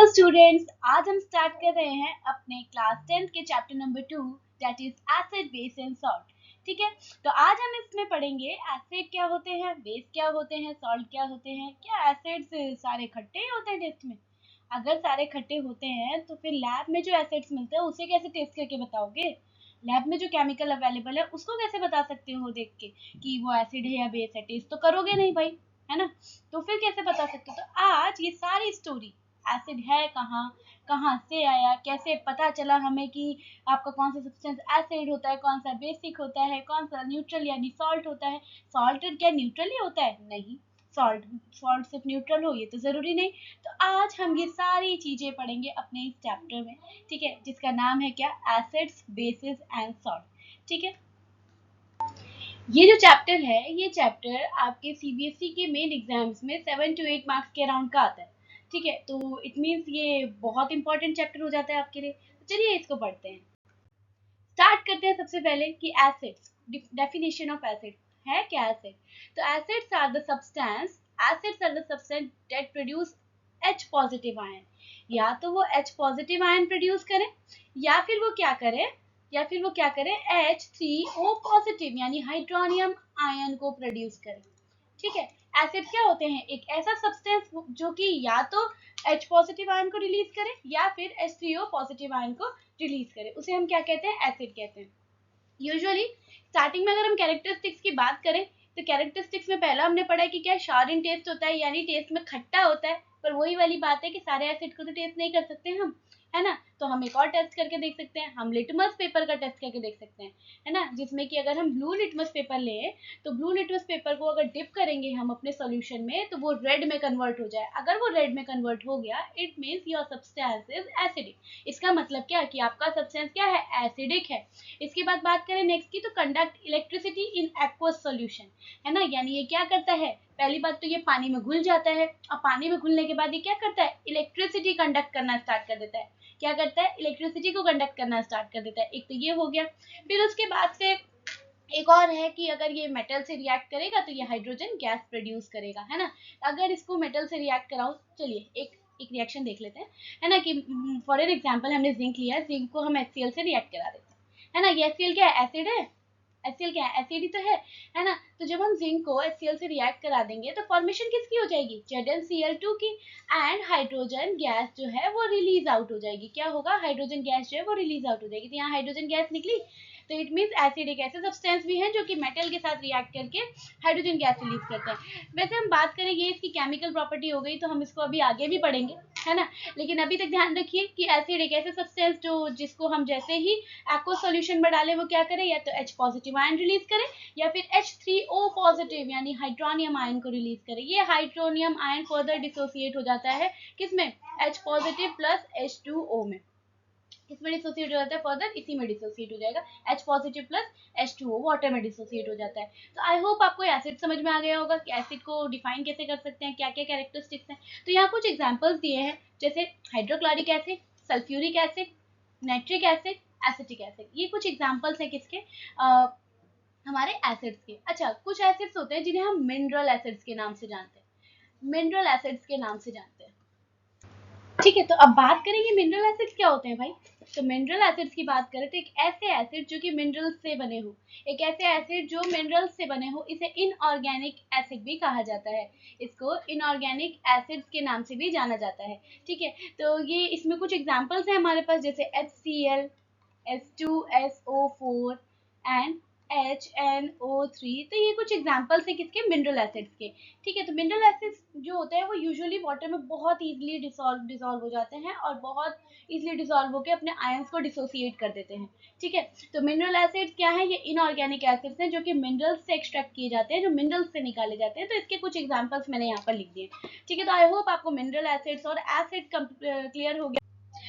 Hello students, आज हम start कर रहे हैं अपने क्लास 10 के chapter number 2 that is acid base and salt. ठीक है, तो आज हम इसमें पढ़ेंगे एसिड क्या होते हैं, बेस क्या होते हैं, सॉल्ट क्या होते हैं। क्या एसिड्स सारे खट्टे ही होते हैं टेस्ट में? अगर सारे खट्टे होते हैं तो फिर लैब में जो एसिड्स मिलते हैं उसे कैसे टेस्ट करके बताओगे? लैब में जो केमिकल अवेलेबल है उसको कैसे बता सकते हो देख के कि वो एसिड है या बेस है? टेस्ट तो करोगे नहीं भाई, है ना? तो फिर कैसे बता सकते हो? तो आज ये सारी स्टोरी, एसिड है कहाँ, कहाँ से आया, कैसे पता चला हमें कि आपका कौन सा सब्सटेंस एसिड होता है, कौन सा बेसिक होता है, कौन सा न्यूट्रल यानी सॉल्ट होता है। सॉल्ट क्या न्यूट्रल ही होता है? नहीं, सॉल्ट सॉल्ट सिर्फ न्यूट्रल हो ये तो ज़रूरी नहीं। तो आज हम ये सारी चीज़ें पढ़ेंगे अपने इस चैप्टर में, ठीक है, जिसका नाम है क्या, एसिड्स बेसिस एंड सॉल्ट। ठीक है, ये जो चैप्टर है, ये चैप्टर आपके सीबीएसई के मेन एग्जाम्स में 7 to 8 मार्क्स के अराउंड का आता है। ठीक है, तो इट मीन्स ये बहुत इंपॉर्टेंट चैप्टर हो जाता है आपके लिए। तो चलिए इसको पढ़ते हैं। स्टार्ट करते हैं सबसे पहले कि एसिड्स, डेफिनेशन ऑफ एसिड है क्या एसिड। तो acids are the substance that produce H positive ion. या तो वो H पॉजिटिव आयन प्रोड्यूस करें या फिर वो क्या करें, H3O पॉजिटिव यानी हाइड्रोनियम आयन को प्रोड्यूस करें। ठीक है, एसिड क्या होते हैं? एक ऐसा सब्सटेंस जो कि या तो H पॉजिटिव आयन को रिलीज करे या फिर H3O पॉजिटिव आयन को रिलीज करे, उसे हम क्या कहते हैं, एसिड कहते हैं। यूजुअली स्टार्टिंग में अगर हम कैरेक्टरिस्टिक्स की बात करें तो कैरेक्टरिस्टिक्स में पहला हमने पढ़ा है कि क्या, शार इन टेस्ट होता है यानी टेस्ट में खट्टा होता है। पर वही वाली बात है कि सारे एसिड को तो टेस्ट नहीं कर सकते हम, है ना? तो हम एक और टेस्ट करके देख सकते हैं, हम लिटमस पेपर का टेस्ट करके देख सकते हैं, है ना? जिसमें कि अगर हम ब्लू लिटमस पेपर लें तो ब्लू लिटमस पेपर को अगर डिप करेंगे हम अपने सॉल्यूशन में तो वो रेड में कन्वर्ट हो जाए। अगर वो रेड में कन्वर्ट हो गया it means your substance is acidic. इसका मतलब क्या कि आपका सब्सटेंस क्या है, एसिडिक है। इसके बाद बात करें नेक्स्ट की, तो conduct electricity in aqueous solution, है ना? यानी ये क्या करता है, पहली बात तो ये पानी में घुल जाता है और पानी में घुलने के बाद ये क्या करता है, इलेक्ट्रिसिटी कंडक्ट करना स्टार्ट कर देता है। क्या करता है, इलेक्ट्रिसिटी को कंडक्ट करना स्टार्ट कर देता है। एक तो ये हो गया। फिर उसके बाद से एक और है कि अगर ये मेटल से रिएक्ट करेगा तो ये हाइड्रोजन गैस प्रोड्यूस करेगा, है ना? अगर इसको मेटल से रिएक्ट कराओ, चलिए एक रिएक्शन देख लेते हैं, है ना? कि फॉर एन एग्जांपल हमने जिंक लिया, जिंक को हम HCl से रिएक्ट करा देते हैं, है ना? ये HCl क्या है, एसिड है। HCl क्या है, एसिड ही तो है ना? तो जब हम जिंक को HCl से रिएक्ट करा देंगे तो फॉर्मेशन किसकी हो जाएगी, ZnCl2 की। एंड हाइड्रोजन गैस जो है वो रिलीज आउट हो जाएगी। क्या होगा, हाइड्रोजन गैस जो है वो रिलीज आउट हो जाएगी। तो यहाँ हाइड्रोजन गैस निकली, तो इट मीन्स एसिड एक ऐसे सब्सटेंस भी है जो कि मेटल के साथ रिएक्ट करके हाइड्रोजन गैस रिलीज करते हैं। वैसे हम बात करें, ये इसकी केमिकल प्रॉपर्टी हो गई, तो हम इसको अभी आगे भी पढ़ेंगे, है ना? लेकिन अभी तक ध्यान रखिए कि एसिड एक ऐसे सब्सटेंस जो जिसको हम जैसे ही एक्वस सॉल्यूशन में डालें वो क्या करे, या तो H पॉजिटिव आयन रिलीज करे या फिर H3O पॉजिटिव यानी हाइड्रोनियम आयन को रिलीज करे। ये हाइड्रोनियम आयन फर्दर डिसोसिएट हो जाता है किसमें, H पॉजिटिव प्लस H2O में। किसमें डिसोसिएट हो जाता है फर्दर, इसी में डिसोसिएट हो जाएगा, H positive plus H2O water में डिसोसिएट हो जाता है। तो आई होप आपको एसिड समझ में आ गया होगा कि एसिड को डिफाइन कैसे कर सकते हैं, क्या क्या कैरेक्टरिस्टिक्स हैं। तो यहाँ कुछ एग्जांपल्स दिए हैं, जैसे hydrochloric acid, sulphuric acid, nitric acid, acetic acid. ये कुछ एग्जांपल्स हैं किसके, हमारे एसिड्स के। अच्छा, कुछ एसिड्स होते हैं जिन्हें हम मिनरल एसिड्स के नाम से जानते हैं, मिनरल एसिड्स के नाम से जानते हैं। ठीक है, तो अब बात करेंगे मिनरल एसिड्स क्या होते हैं भाई। तो मिनरल एसिड्स की बात करें तो एक ऐसे एसिड जो कि मिनरल्स से बने हो, एक ऐसे एसिड जो मिनरल्स से बने हो, इसे इनऑर्गेनिक एसिड भी कहा जाता है। इसको इनऑर्गेनिक एसिड्स के नाम से भी जाना जाता है। ठीक है, तो ये इसमें कुछ एग्जांपल्स हैं हमारे पास, जैसे HCl, H2SO4 एंड HNO3। तो ये कुछ एग्जांपल्स हैं किसके, मिनरल एसिड्स के। ठीक है, तो मिनरल एसिड्स जो होते हैं वो यूजुअली वाटर में बहुत इजीली डिसॉल्व हो जाते हैं और बहुत इजीली डिसॉल्व होकर अपने आयंस को डिसोसिएट कर देते हैं। ठीक है, तो मिनरल एसिड्स क्या है, ये इनऑर्गेनिक एसिड्स हैं जो कि मिनरल्स से एक्सट्रैक्ट किए जाते हैं, जो मिनरल्स से निकाले जाते हैं। तो इसके कुछ एग्जांपल्स मैंने यहाँ पर लिख दिए। ठीक है, तो आई होप आपको मिनरल एसिड्स और एसिड क्लियर हो गया।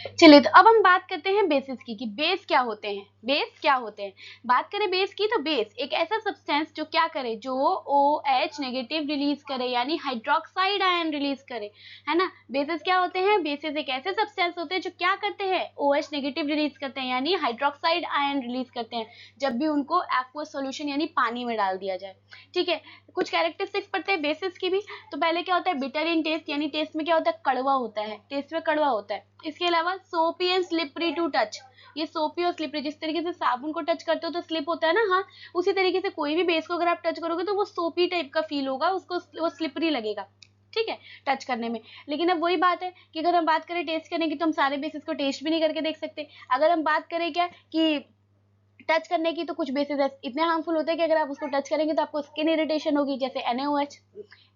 चलिए तो अब हम बात करते हैं बेसिस की कि बेस क्या होते हैं। बेस क्या होते हैं, बात करें बेस की तो बेस एक ऐसा सब्सटेंस जो क्या करे, जो OH नेगेटिव रिलीज करे यानी हाइड्रोक्साइड आयन रिलीज करे, है ना। बेसिस क्या होते हैं, बेसिस एक ऐसे सब्सटेंस होते हैं जो क्या करते हैं, OH नेगेटिव रिलीज करते हैं यानी हाइड्रोक्साइड आयन रिलीज करते हैं जब भी उनको एक्वस सॉल्यूशन यानी पानी में डाल दिया जाए। ठीक है, कुछ कैरेक्टरिस्टिक्स पढ़ते हैं बेसिस की भी। तो पहले क्या होता है, बिटर इन टेस्ट यानी टेस्ट में क्या होता है, कड़वा होता है, टेस्ट में कड़वा होता है। इसके अलावा सोपी एंड स्लिपरी टू टच, ये सोपी और स्लिपरी, जिस तरीके से साबुन को टच करते हो तो स्लिप होता है ना, हाँ उसी तरीके से कोई भी बेस को अगर आप टच करोगे तो वो सोपी टाइप का फील होगा, उसको वो स्लिपरी लगेगा, ठीक है, टच करने में। लेकिन अब वही बात है कि अगर हम बात करें टेस्ट करने की तो हम सारे बेसिस को टेस्ट भी नहीं करके देख सकते। अगर हम बात करें क्या कि टच करने की, तो कुछ बेसिस इतने हार्मफुल होते हैं कि अगर आप उसको टच करेंगे तो आपको स्किन इरिटेशन होगी, जैसे NaOH।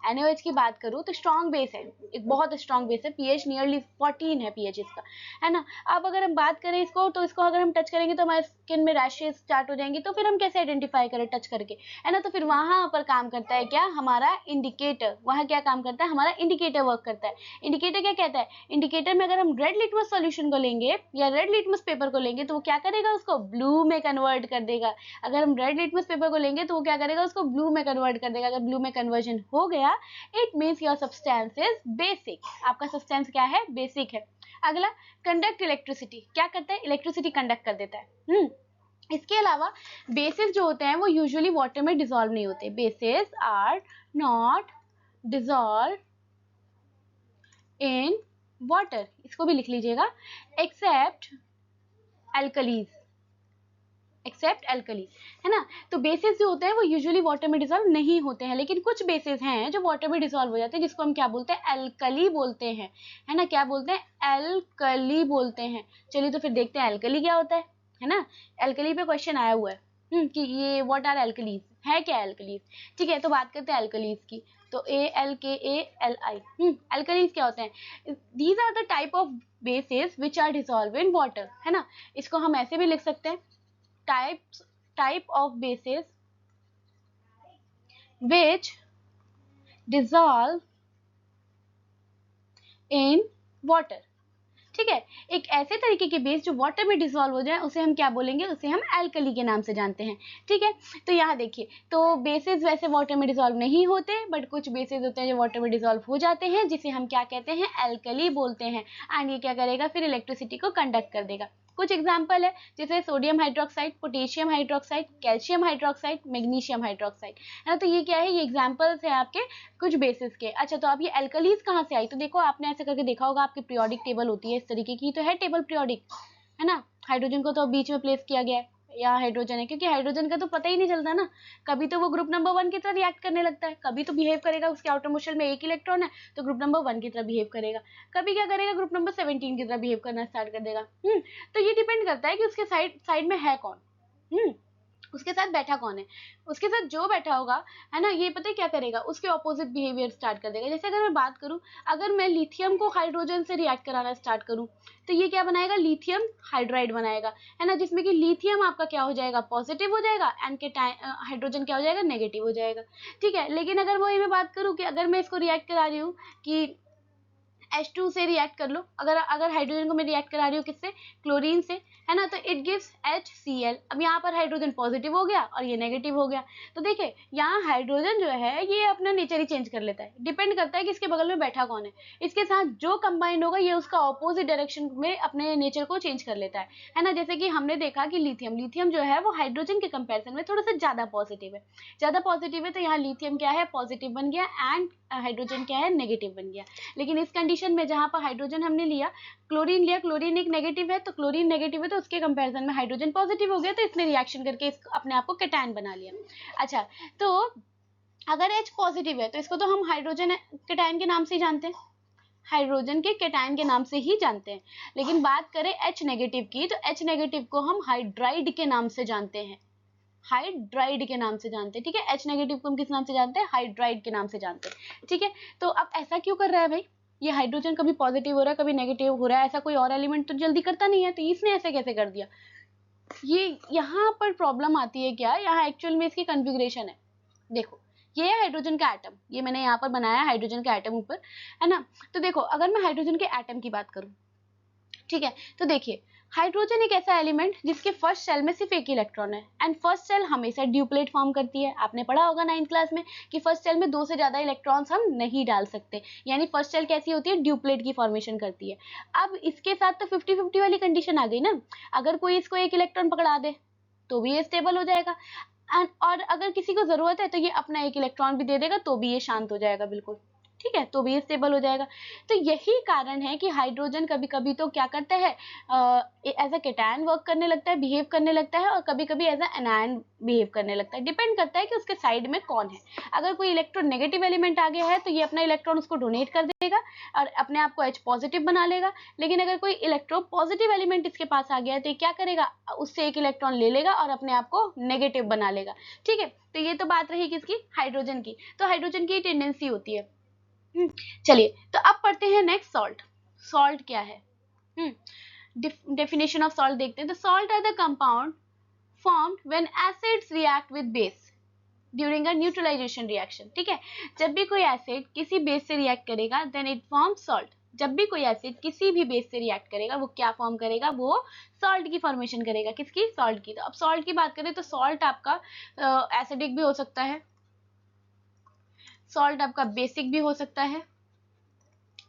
NaOH की बात करूँ तो स्ट्रॉन्ग बेस है, एक बहुत स्ट्रॉन्ग बेस है, pH नियरली 14 है pH इसका, है ना। अब अगर हम बात करें इसको, तो इसको अगर हम टच करेंगे तो हमारे स्किन में रैशेज स्टार्ट हो जाएंगी, तो फिर हम कैसे आइडेंटिफाई करें टच करके, है ना। तो फिर वहां पर काम करता है क्या, हमारा इंडिकेटर, वहां क्या काम करता है, हमारा इंडिकेटर वर्क करता है। इंडिकेटर क्या कहता है, इंडिकेटर में अगर हम रेड लिटमस सॉल्यूशन को लेंगे या रेड लिटमस पेपर को लेंगे तो वो क्या करेगा, उसको ब्लू में कन्वर्ट कर देगा। अगर हम रेड लिटमस पेपर को लेंगे तो वो क्या करेगा, उसको ब्लू में कन्वर्ट कर देगा। अगर ब्लू में कन्वर्जन हो गया, it means your substance is basic, आपका सब्सटेंस क्या है, बेसिक है। अगला, कंडक्ट इलेक्ट्रिसिटी, क्या करता है, इलेक्ट्रिसिटी कंडक्ट कर देता है। इसके अलावा बेसिस जो होते हैं वो यूजुअली वाटर में डिसॉल्व नहीं होते, bases are not dissolve in water, इसको भी लिख लीजिएगा, एक्सेप्ट एल्कलीज, एक्सेप्ट एल्कली, है ना। तो बेसिस जो होते हैं वो यूजुअली वाटर में डिसॉल्व नहीं होते हैं, लेकिन कुछ बेसिस हैं जो वाटर में डिसॉल्व हो जाते हैं, जिसको हम क्या बोलते हैं, एल्कली बोलते हैं, है ना। क्या बोलते हैं, एल्कली बोलते हैं। चलिए तो फिर देखते हैं एल्कली क्या होता है ना। एल्कली पे क्वेश्चन आया हुआ है कि ये व्हाट आर एल्कलीज, है क्या एल्कलीज। ठीक है, तो बात करते हैं एल्कलीज की। तो ALKALI, एल्कलीज क्या होते हैं, these are the type of bases which are dissolve in water, है ना। इसको हम ऐसे भी लिख सकते हैं, type of bases which dissolve in water। ठीक है, एक ऐसे तरीके के बेस जो वाटर में डिसॉल्व हो जाए उसे हम क्या बोलेंगे, उसे हम एल्कली के नाम से जानते हैं। ठीक है, तो यहाँ देखिए, तो बेसिस वैसे वाटर में डिसॉल्व नहीं होते, बट कुछ बेसिस होते हैं जो वाटर में डिसॉल्व हो जाते हैं, जिसे हम क्या कहते हैं, एल्कली बोलते हैं। एंड ये क्या करेगा, फिर इलेक्ट्रिसिटी को कंडक्ट कर देगा। कुछ एग्जाम्पल है, जैसे sodium hydroxide, potassium hydroxide, calcium hydroxide, magnesium hydroxide, है ना। तो ये क्या है, ये एग्जाम्पल्स है आपके कुछ बेसिस के। अच्छा, तो अब ये एल्कलीज कहाँ से आई, तो देखो आपने ऐसे करके देखा होगा, आपकी पीरियोडिक टेबल होती है इस तरीके की, तो है टेबल पीरियोडिक, है ना। हाइड्रोजन को तो बीच में प्लेस किया गया है, या हाइड्रोजन है, क्योंकि हाइड्रोजन का तो पता ही नहीं चलता ना, कभी तो वो ग्रुप नंबर 1 की तरह रिएक्ट करने लगता है, कभी तो बिहेव करेगा, उसके आउटर मोशन में एक इलेक्ट्रॉन है तो ग्रुप नंबर 1 की तरह बिहेव करेगा, कभी क्या करेगा, ग्रुप नंबर 17 की तरह बिहेव करना स्टार्ट कर देगा। तो ये डिपेंड करता है कि उसके साइड में है कौन, उसके साथ बैठा कौन है, उसके साथ जो बैठा होगा, है ना, ये पता है क्या करेगा, उसके ऑपोजिट बिहेवियर स्टार्ट कर देगा। जैसे अगर मैं बात करूं, अगर मैं लिथियम को हाइड्रोजन से रिएक्ट कराना स्टार्ट करूं, तो ये क्या बनाएगा, लिथियम हाइड्राइड बनाएगा, है ना, जिसमें कि लिथियम आपका क्या हो जाएगा, पॉजिटिव हो जाएगा, एंड के हाइड्रोजन क्या हो जाएगा, नेगेटिव हो जाएगा। ठीक है, लेकिन अगर वही मैं बात करूं कि अगर मैं इसको रिएक्ट करा रही हूँ कि H2 से रिएक्ट कर लो, अगर अगर हाइड्रोजन को मैं रिएक्ट करा रही हूँ किससे, क्लोरीन से, है ना, तो इट गिव्स HCl। अब यहाँ पर हाइड्रोजन पॉजिटिव हो गया और ये नेगेटिव हो गया। तो देखिए यहाँ हाइड्रोजन जो है ये अपना नेचर ही चेंज कर लेता है, डिपेंड करता है कि इसके बगल में बैठा कौन है, इसके साथ जो कंबाइंड होगा ये उसका ऑपोजिट डायरेक्शन में अपने नेचर को चेंज कर लेता है ना। जैसे कि हमने देखा कि लिथियम जो है वो हाइड्रोजन के कंपेरिजन में थोड़ा सा ज्यादा पॉजिटिव है, तो यहाँ लिथियम क्या है, पॉजिटिव बन गया, एंड हाइड्रोजन क्या है, नेगेटिव बन गया। लेकिन इस कंडीशन में जहां पर हाइड्रोजन हमने लिया, क्लोरीन एक नेगेटिव है, तो क्लोरीन नेगेटिव है तो उसके कंपैरिजन में हाइड्रोजन पॉजिटिव हो गया, तो इसने रिएक्शन करके अपने आप को कैटायन बना लिया। अच्छा, तो अगर H पॉजिटिव है तो इसको तो हम हाइड्रोजन कैटायन के नाम से ही जानते हैं, हाइड्रोजन के कैटायन के नाम से ही जानते हैं। लेकिन बात करें H नेगेटिव की, तो H नेगेटिव को हम हाइड्राइड के नाम से जानते हैं, हाइड्राइड के नाम से जानते हैं। ठीक है, H नेगेटिव को हम किस नाम से जानते हैं, हाइड्राइड के नाम से जानते हैं। ठीक है, तो अब ऐसा क्यों कर रहा है भाई, ये हाइड्रोजन कभी पॉजिटिव हो रहा है कभी नेगेटिव हो रहा है, ऐसा कोई और एलिमेंट तो जल्दी करता नहीं है, तो इसने ऐसे कैसे कर दिया। ये यहाँ पर प्रॉब्लम आती है क्या, यहाँ एक्चुअल में इसकी कन्फिग्रेशन है। देखो ये है हाइड्रोजन का एटम, ये मैंने यहाँ पर बनाया हाइड्रोजन का एटम ऊपर, है ना। तो देखो अगर मैं हाइड्रोजन के एटम की बात करूं, ठीक है, तो देखिए हाइड्रोजन एक ऐसा एलिमेंट जिसके फर्स्ट शेल में सिर्फ एक इलेक्ट्रॉन है एंड फर्स्ट शेल हमेशा ड्यूप्लेट फॉर्म करती है। आपने पढ़ा होगा 9th क्लास में कि फर्स्ट शेल में 2 से ज्यादा इलेक्ट्रॉन्स हम नहीं डाल सकते, यानी फर्स्ट शेल कैसी होती है, ड्यूप्लेट की फॉर्मेशन करती है। अब इसके साथ तो 50-50 वाली कंडीशन आ गई ना, अगर कोई इसको एक इलेक्ट्रॉन पकड़ा दे तो भी ये स्टेबल हो जाएगा और अगर किसी को जरूरत है तो ये अपना एक इलेक्ट्रॉन भी दे देगा तो भी ये शांत हो जाएगा बिल्कुल, ठीक है, तो भी स्टेबल हो जाएगा। तो यही कारण है कि हाइड्रोजन कभी कभी तो क्या करता है, एज अ कैटायन वर्क करने लगता है, बिहेव करने लगता है, और कभी कभी एज अ एनायन बिहेव करने लगता है। डिपेंड करता है कि उसके साइड में कौन है। अगर कोई इलेक्ट्रो नेगेटिव एलिमेंट आ गया है तो ये अपना इलेक्ट्रॉन उसको डोनेट कर देगा और अपने आप को H पॉजिटिव बना लेगा। लेकिन अगर कोई इलेक्ट्रो पॉजिटिव एलिमेंट इसके पास आ गया है तो ये क्या करेगा, उससे एक इलेक्ट्रॉन ले लेगा और अपने आप को नेगेटिव बना लेगा, ठीक है। तो ये तो बात रही किसकी, हाइड्रोजन की। तो हाइड्रोजन की टेंडेंसी होती है। चलिए तो अब पढ़ते हैं नेक्स्ट सॉल्ट। सॉल्ट क्या है, डेफिनेशन ऑफ सॉल्ट देखते हैं। तो salt are the compound formed when acids react with base during a neutralisation reaction, ठीक है। जब भी कोई एसिड किसी बेस से रिएक्ट करेगा देन इट फॉर्म्स सॉल्ट। जब भी कोई एसिड किसी भी बेस से रिएक्ट करेगा वो क्या फॉर्म करेगा, वो सॉल्ट की फॉर्मेशन करेगा। किसकी, सॉल्ट की। तो अब सॉल्ट की बात करें तो सॉल्ट आपका एसिडिक भी हो सकता है, सॉल्ट आपका बेसिक भी हो सकता है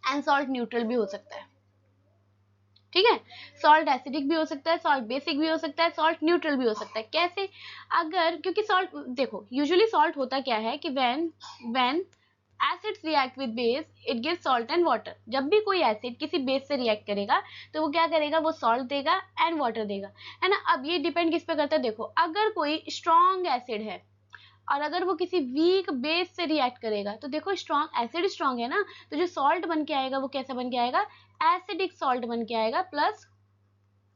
एंड सॉल्ट न्यूट्रल भी हो सकता है, ठीक है। सॉल्ट एसिडिक भी हो सकता है, सॉल्ट बेसिक भी हो सकता है, सॉल्ट न्यूट्रल भी हो सकता है। कैसे, अगर क्योंकि सॉल्ट देखो यूजुअली सॉल्ट होता क्या है कि when acids react with base it gives salt and water. जब भी कोई एसिड किसी बेस से रिएक्ट करेगा तो वो क्या करेगा, वो सॉल्ट देगा एंड वाटर देगा, है ना। अब ये डिपेंड किस पे करता है, देखो अगर कोई स्ट्रॉन्ग एसिड है और अगर वो किसी वीक बेस से रिएक्ट करेगा तो देखो स्ट्रॉन्ग एसिड स्ट्रॉन्ग है ना, तो जो सॉल्ट बन के आएगा वो कैसा बन के आएगा, एसिडिक सॉल्ट बन के आएगा, प्लस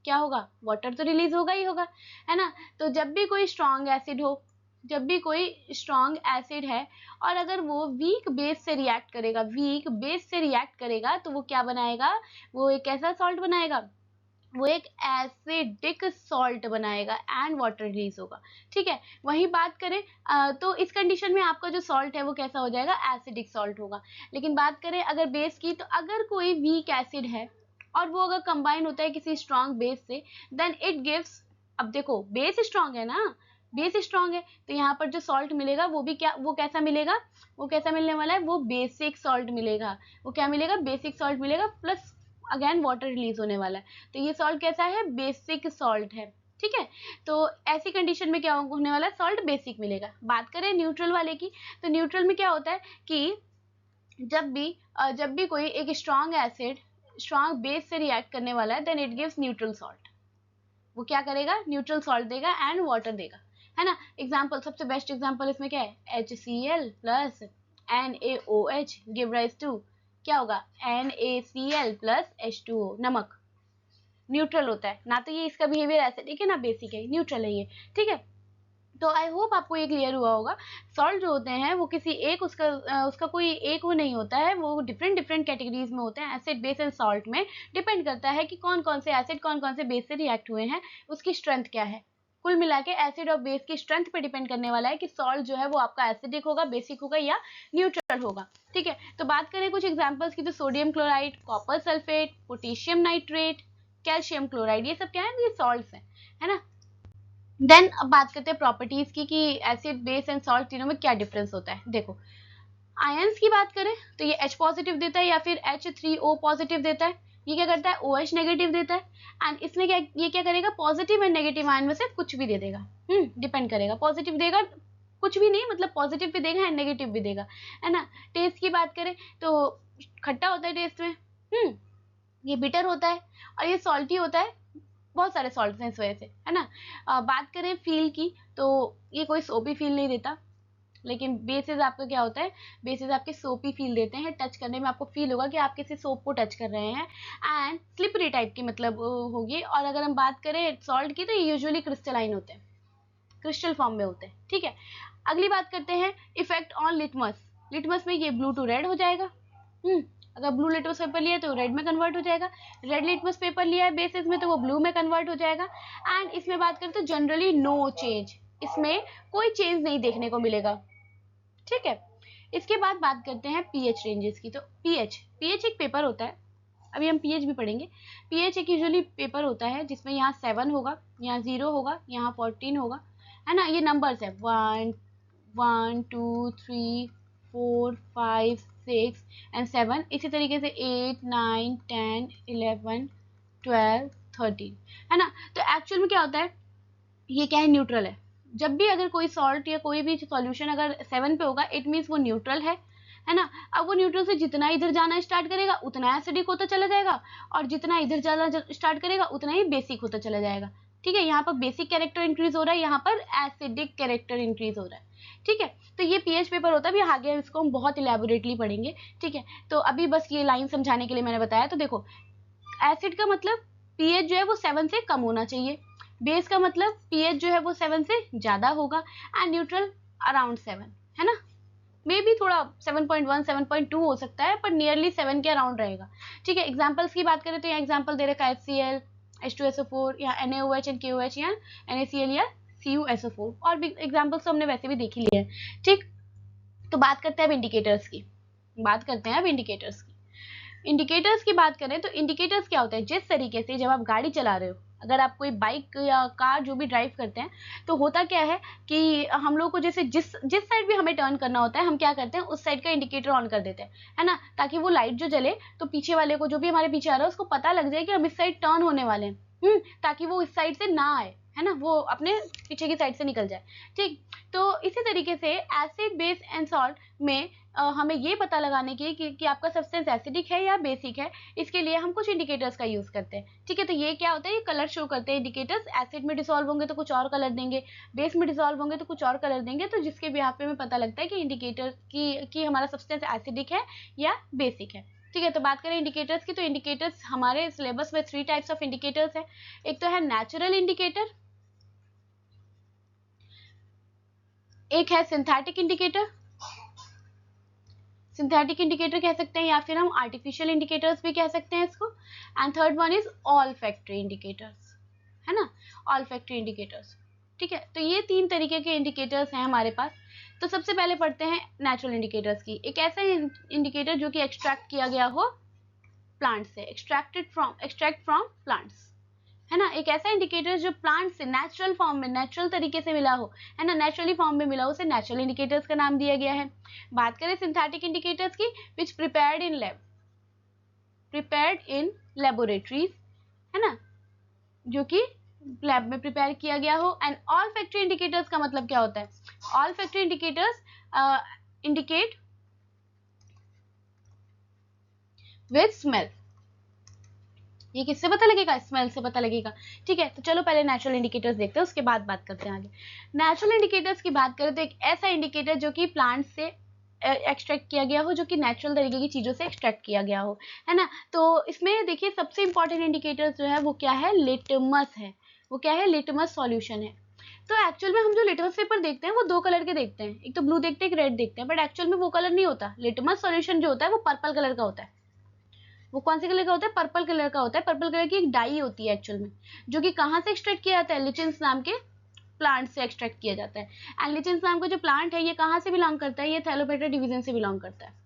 क्या होगा, वाटर तो रिलीज होगा ही होगा, है ना। तो जब भी कोई स्ट्रॉन्ग एसिड हो, जब भी कोई स्ट्रॉन्ग एसिड है और अगर वो वीक बेस से रिएक्ट करेगा, वीक बेस से रिएक्ट करेगा तो वो क्या बनाएगा, वो एक ऐसा सॉल्ट बनाएगा, वो एक एसिडिक सॉल्ट बनाएगा एंड वाटर रिलीज होगा, ठीक है। वही बात करें तो इस कंडीशन में आपका जो सॉल्ट है वो कैसा हो जाएगा, एसिडिक सॉल्ट होगा। लेकिन बात करें अगर बेस की, तो अगर कोई वीक एसिड है और वो अगर कंबाइन होता है किसी स्ट्रॉन्ग बेस से देन इट गिव्स, अब देखो बेस स्ट्रॉन्ग है ना, बेस स्ट्रॉन्ग है तो यहाँ पर जो सॉल्ट मिलेगा वो भी क्या, वो कैसा मिलेगा, वो कैसा मिलने वाला है, वो बेसिक सॉल्ट मिलेगा। वो क्या मिलेगा, बेसिक सॉल्ट मिलेगा, प्लस अगेन वाटर रिलीज होने वाला है। तो ये सॉल्ट कैसा है, बेसिक सॉल्ट है, ठीक है। तो ऐसी कंडीशन में क्या होने वाला है, सॉल्ट बेसिक मिलेगा। बात करें न्यूट्रल वाले की, तो न्यूट्रल में क्या होता है कि जब भी कोई एक स्ट्रॉन्ग एसिड स्ट्रॉन्ग बेस से रिएक्ट करने वाला है then it gives neutral salt. वो क्या करेगा, न्यूट्रल सॉल्ट देगा एंड वाटर देगा, है ना। एग्जाम्पल, सबसे बेस्ट एग्जाम्पल इसमें क्या है, HCl plus NaOH give rise to क्या होगा, NaCl प्लस H2O, नमक। न्यूट्रल होता है ना, तो ये इसका बिहेवियर एसिडिक है ना बेसिक है, न्यूट्रल है ये, ठीक है। तो आई होप आपको ये क्लियर हुआ होगा। सॉल्ट जो होते हैं वो किसी एक उसका कोई एक वो नहीं होता है, वो डिफरेंट डिफरेंट कैटेगरीज में होते हैं। एसिड बेस एंड सॉल्ट में डिपेंड करता है कि कौन कौन से एसिड कौन कौन से बेस से रिएक्ट हुए हैं, उसकी स्ट्रेंथ क्या है। कुल मिला के एसिड और बेस की स्ट्रेंथ पे डिपेंड करने वाला है कि सॉल्ट जो है वो आपका एसिडिक होगा, बेसिक होगा या न्यूट्रल होगा, ठीक है। तो बात करें कुछ एग्जांपल्स की, तो sodium chloride, copper sulphate, potassium nitrate, calcium chloride, ये सब क्या है, ये सॉल्ट्स हैं, है ना। देन अब बात करते हैं प्रॉपर्टीज की कि एसिड बेस एंड सॉल्ट तीनों में क्या डिफरेंस होता है। देखो आयंस की बात करें तो ये H पॉजिटिव देता है या फिर H3O पॉजिटिव देता है, ये क्या करता है OH नेगेटिव देता है एंड इसमें क्या, ये क्या करेगा, पॉजिटिव एंड नेगेटिव आयन में से कुछ भी दे देगा, डिपेंड करेगा, पॉजिटिव देगा कुछ भी नहीं, मतलब पॉजिटिव भी देगा एंड नेगेटिव भी देगा, है ना। टेस्ट की बात करें तो खट्टा होता है टेस्ट में, ये बिटर होता है और ये सॉल्टी होता है, बहुत सारे सॉल्ट्स हैं इस वजह से, है ना। बात करें फील की तो ये कोई सोपी फील नहीं देता, लेकिन बेसिस आपका क्या होता है, बेसिस आपके सोपी फील देते हैं, टच करने में आपको फील होगा कि आप किसी सोप को टच कर रहे हैं एंड स्लिपरी टाइप की मतलब होगी। और अगर हम बात करें सॉल्ट की तो ये यूजुअली क्रिस्टलाइन होते हैं, क्रिस्टल फॉर्म में होते हैं, ठीक है। अगली बात करते हैं इफेक्ट ऑन लिटमस। लिटमस में ये ब्लू टू रेड हो जाएगा, अगर ब्लू लिटमस पेपर लिया है तो रेड में कन्वर्ट हो जाएगा, रेड लिटमस पेपर लिया है बेसिस में तो वो ब्लू में कन्वर्ट हो जाएगा। एंड इसमें बात करें तो जनरली नो चेंज, इसमें कोई चेंज नहीं देखने को मिलेगा, ठीक है। इसके बाद बात करते हैं पीएच रेंजेस की। तो पीएच एक पेपर होता है अभी हम पीएच भी पढ़ेंगे। पीएच एक यूजुअली पेपर होता है जिसमें यहाँ 7 होगा, यहाँ 0 होगा, यहाँ 14 होगा, है ना। ये नंबर्स है 1 1 2 3 4 5 6 एंड 7। इसी तरीके से 8 9 10 11 12 13, है ना। तो एक्चुअल में क्या होता है, ये क्या है, न्यूट्रल है। जब भी अगर कोई सॉल्ट या कोई भी सॉल्यूशन अगर 7 पे होगा, इट मीन्स वो न्यूट्रल है ना। अब वो न्यूट्रल से जितना इधर जाना स्टार्ट करेगा उतना एसिडिक होता चला जाएगा, और जितना इधर जाना स्टार्ट करेगा उतना ही बेसिक होता चला जाएगा। ठीक है, यहाँ पर बेसिक कैरेक्टर इंक्रीज हो रहा है, यहाँ पर एसिडिक कैरेक्टर इंक्रीज हो रहा है। ठीक है, तो ये पीएच पेपर होता है। अभी आगे इसको हम बहुत इलेबोरेटली पढ़ेंगे। ठीक है, तो अभी बस ये लाइन समझाने के लिए मैंने बताया। तो देखो, एसिड का मतलब पीएच जो है वो 7 से कम होना चाहिए, बेस का मतलब पीएच जो है वो 7 से ज्यादा होगा, एंड न्यूट्रल अराउंड 7, है ना। मे बी थोड़ा 7.1 7.2 हो सकता है, पर नियरली 7 के अराउंड रहेगा। ठीक है, एग्जांपल्स की बात करें तो यहाँ एग्जांपल दे रखा है HCl, H2SO4, या NaOH एंड KOH, या NaCl या CuSO4, और भी एग्जांपल्स तो हमने वैसे भी देख ही लिए हैं। ठीक, तो बात करते हैं अब इंडिकेटर्स की। इंडिकेटर्स की बात करें तो इंडिकेटर्स क्या होता है, जिस तरीके से जब आप गाड़ी चला रहे हो, अगर आप कोई बाइक या कार जो भी ड्राइव करते हैं, तो होता क्या है कि हम लोग को जैसे जिस साइड भी हमें टर्न करना होता है, हम क्या करते हैं, उस साइड का इंडिकेटर ऑन कर देते हैं, है ना, ताकि वो लाइट जो जले तो पीछे वाले को, जो भी हमारे पीछे आ रहा है, उसको पता लग जाए कि हम इस साइड टर्न होने वाले हैं, ताकि वो इस साइड से ना आए, है ना, वो अपने पीछे की साइड से निकल जाए। ठीक, तो इसी तरीके से एसिड, बेस एंड सॉल्ट में हमें ये पता लगाने की कि आपका सब्सटेंस एसिडिक है या बेसिक है, इसके लिए हम कुछ इंडिकेटर्स का यूज करते हैं। ठीक है, तो ये क्या होता है, ये कलर शो करते हैं इंडिकेटर्स। एसिड में डिसॉल्व होंगे तो कुछ और कलर देंगे, बेस में डिसॉल्व होंगे तो कुछ और कलर देंगे, तो जिसके भी यहाँ पे हमें पता लगता है कि इंडिकेटर की हमारा सब्सटेंस एसिडिक है या बेसिक है। ठीक है, तो बात करें इंडिकेटर्स की, तो इंडिकेटर्स हमारे सिलेबस में 3 टाइप्स ऑफ इंडिकेटर्स है। एक तो है नेचुरल इंडिकेटर, एक है सिंथेटिक इंडिकेटर, सिंथेटिक इंडिकेटर कह सकते हैं, या फिर हम आर्टिफिशियल इंडिकेटर्स भी कह सकते हैं इसको, and third one is all factory indicators, है ना, ऑल फैक्ट्री इंडिकेटर्स। ठीक है, तो ये 3 तरीके के इंडिकेटर्स हैं हमारे पास। तो सबसे पहले पढ़ते हैं नेचुरल इंडिकेटर्स की। एक ऐसा इंडिकेटर जो कि एक्सट्रैक्ट किया गया हो प्लांट से, एक्सट्रैक्ट फ्रॉम प्लांट्स, है ना। एक ऐसा इंडिकेटर जो प्लांट से नेचुरल फॉर्म में, नेचुरल तरीके से मिला हो, है ना, नेचुरली फॉर्म में मिला हो, उसे नेचुरल इंडिकेटर्स का नाम दिया गया है। बात करें सिंथेटिक इंडिकेटर्स की, विच प्रिपेयर्ड इन लेबोरेटरीज, है ना, जो कि लैब में प्रिपेयर किया गया हो। एंड ऑल फैक्ट्री इंडिकेटर्स का मतलब क्या होता है, all factory indicators indicate with smell. ये किससे पता लगेगा, स्मेल से पता लगेगा। ठीक है, तो चलो पहले नेचुरल इंडिकेटर्स देखते हैं, उसके बाद बात करते हैं आगे। नेचुरल इंडिकेटर्स की बात करें तो एक ऐसा इंडिकेटर जो कि प्लांट से एक्सट्रैक्ट किया गया हो, जो कि नेचुरल तरीके की चीजों से एक्सट्रैक्ट किया गया हो, है ना। तो इसमें देखिए सबसे इंपॉर्टेंट इंडिकेटर जो है वो क्या है, लिटमस है। वो क्या है, लिटमस सॉल्यूशन है। तो एक्चुअल में हम जो लिटमस पेपर देखते हैं वो 2 कलर के देखते हैं, एक तो ब्लू देखते हैं, एक रेड देखते हैं, बट एक्चुअल में वो कलर नहीं होता। लिटमस सॉल्यूशन जो होता है वो पर्पल कलर का होता है। वो कौन से कलर का होता है, पर्पल कलर का होता है। पर्पल कलर की एक डाई होती है एक्चुअल में, जो कि कहाँ से एक्सट्रैक्ट किया जाता है, लिचेंस नाम के प्लांट से एक्सट्रैक्ट किया जाता है। एंड लिचेंस नाम का जो प्लांट है ये कहाँ से बिलोंग करता है, ये थैलोपाइटा डिवीजन से बिलोंग करता है।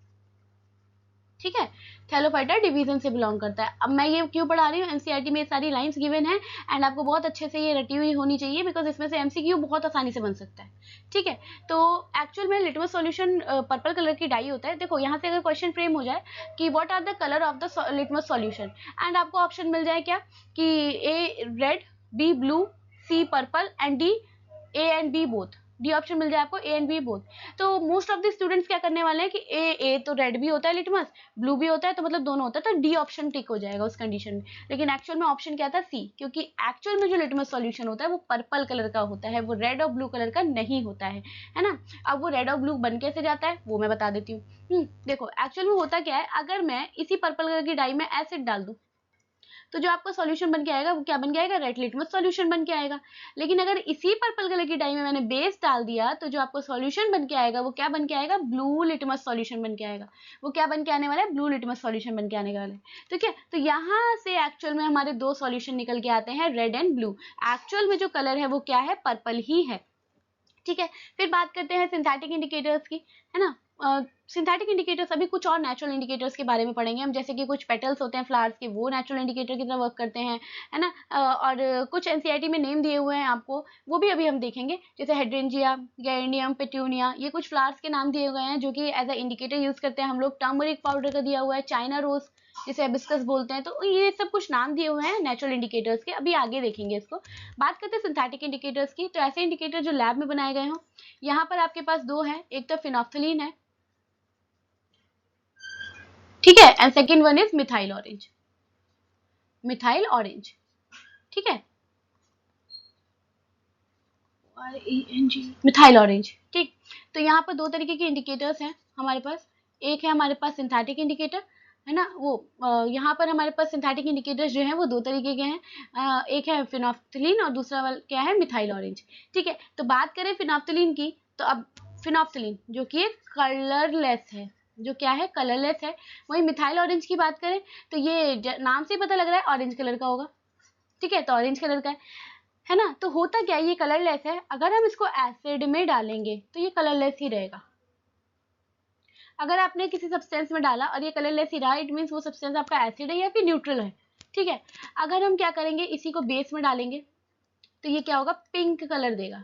ठीक है, थैलोफाइटा डिवीजन से बिलोंग करता है। अब मैं ये क्यों पढ़ा रही हूँ, एनसीईआरटी में ये सारी लाइंस गिवन है, एंड आपको बहुत अच्छे से ये रटी हुई होनी चाहिए, बिकॉज इसमें से एमसीक्यू बहुत आसानी से बन सकता है। ठीक है, तो एक्चुअल में लिटमस सॉल्यूशन पर्पल कलर की डाई होता है। देखो यहाँ से अगर क्वेश्चन फ्रेम हो जाए कि what are the colour of the litmus solution, and आपको ऑप्शन मिल जाए क्या कि A red, B blue, C purple, and D A and B both, D option मिल जाए आपको, ए एंड बी बोथ। तो मोस्ट ऑफ द स्टूडेंट्स क्या करने वाले हैं कि ए तो रेड भी होता है लिटमस, ब्लू भी होता है, तो मतलब दोनों होता है, तो डी ऑप्शन टिक हो जाएगा उस कंडीशन में। लेकिन एक्चुअल में ऑप्शन क्या था, सी, क्योंकि एक्चुअल में जो लिटमस सॉल्यूशन होता है वो पर्पल कलर का होता है, वो रेड और ब्लू कलर का नहीं होता है ना। अब वो रेड और ब्लू बन कैसे जाता है वो मैं बता देती हूँ। देखो एक्चुअल में होता क्या है, अगर मैं इसी पर्पल कलर की डाई में एसिड डाल दूं तो जो आपका सॉल्यूशन बन के आएगा वो क्या बन के आएगा, रेड लिटमस सॉल्यूशन बन के आएगा। लेकिन अगर इसी पर्पल कलर की डाई में मैंने बेस डाल दिया तो जो आपको सॉल्यूशन बन के आएगा वो क्या बन के आएगा, ब्लू लिटमस सॉल्यूशन बन के आएगा। वो क्या बन के आने वाला है, ब्लू लिटमस सॉल्यूशन बन के आने वाला है। ठीक है, तो यहाँ से एक्चुअल में हमारे 2 सॉल्यूशन निकल के आते हैं, रेड एंड ब्लू। एक्चुअल में जो कलर है वो क्या है, पर्पल ही है। ठीक है, फिर बात करते हैं सिंथेटिक इंडिकेटर्स की, है ना। सिंथेटिक इंडिकेटर्स, अभी कुछ और नेचुरल इंडिकेटर्स के बारे में पढ़ेंगे हम, जैसे कि कुछ पेटल्स होते हैं फ्लावर्स के, वो नेचुरल इंडिकेटर की तरह वर्क करते हैं, है ना। और कुछ एनसीईआरटी में नेम दिए हुए हैं आपको, वो भी अभी हम देखेंगे, जैसे हाइड्रेंजिया, गैरेंडियम, पेट्यूनिया, ये कुछ फ्लावर्स के नाम दिए गए हैं जो कि एज अ इंडिकेटर यूज करते हैं हम लोग। टर्मरिक पाउडर का दिया हुआ है, चाइना रोज जिसे हिबिस्कस बोलते हैं, तो ये सब कुछ नाम दिए हुए हैं नेचुरल इंडिकेटर्स के, अभी आगे देखेंगे इसको। बात करते हैं सिंथेटिक इंडिकेटर्स की, तो ऐसे इंडिकेटर जो लैब में बनाए गए हों, यहाँ पर आपके पास दो है, एक तो फिनोप्थलीन है, ठीक है, and second one is methyl orange, methyl orange, ठीक है, मिथाइल ऑरेंज, ठीक। तो यहाँ पर दो तरीके के इंडिकेटर्स हैं हमारे पास, एक है हमारे पास सिंथेटिक इंडिकेटर, है ना, वो यहाँ पर हमारे पास सिंथेटिक इंडिकेटर्स जो हैं वो दो तरीके के हैं, एक है फिनोप्थलीन और दूसरा वाला क्या है, मिथाइल ऑरेंज, ठीक है। तो बात करें फिनोप्थलीन की, तो अब फिनोप्थलीन जो कि कलरलेस है, जो क्या है, कलरलेस है। वही मिथाइल ऑरेंज की बात करें तो ये नाम से ही पता लग रहा है ऑरेंज कलर का होगा, ठीक है, तो ऑरेंज कलर का है ना। तो होता क्या है, ये कलरलेस है, अगर हम इसको एसिड में डालेंगे तो ये कलरलेस ही रहेगा। अगर आपने किसी सब्सटेंस में डाला और ये कलरलेस ही रहा, इट मीन्स वो सब्सटेंस आपका एसिड है या फिर न्यूट्रल है, ठीक है। अगर हम क्या करेंगे, इसी को बेस में डालेंगे तो ये क्या होगा, पिंक कलर देगा।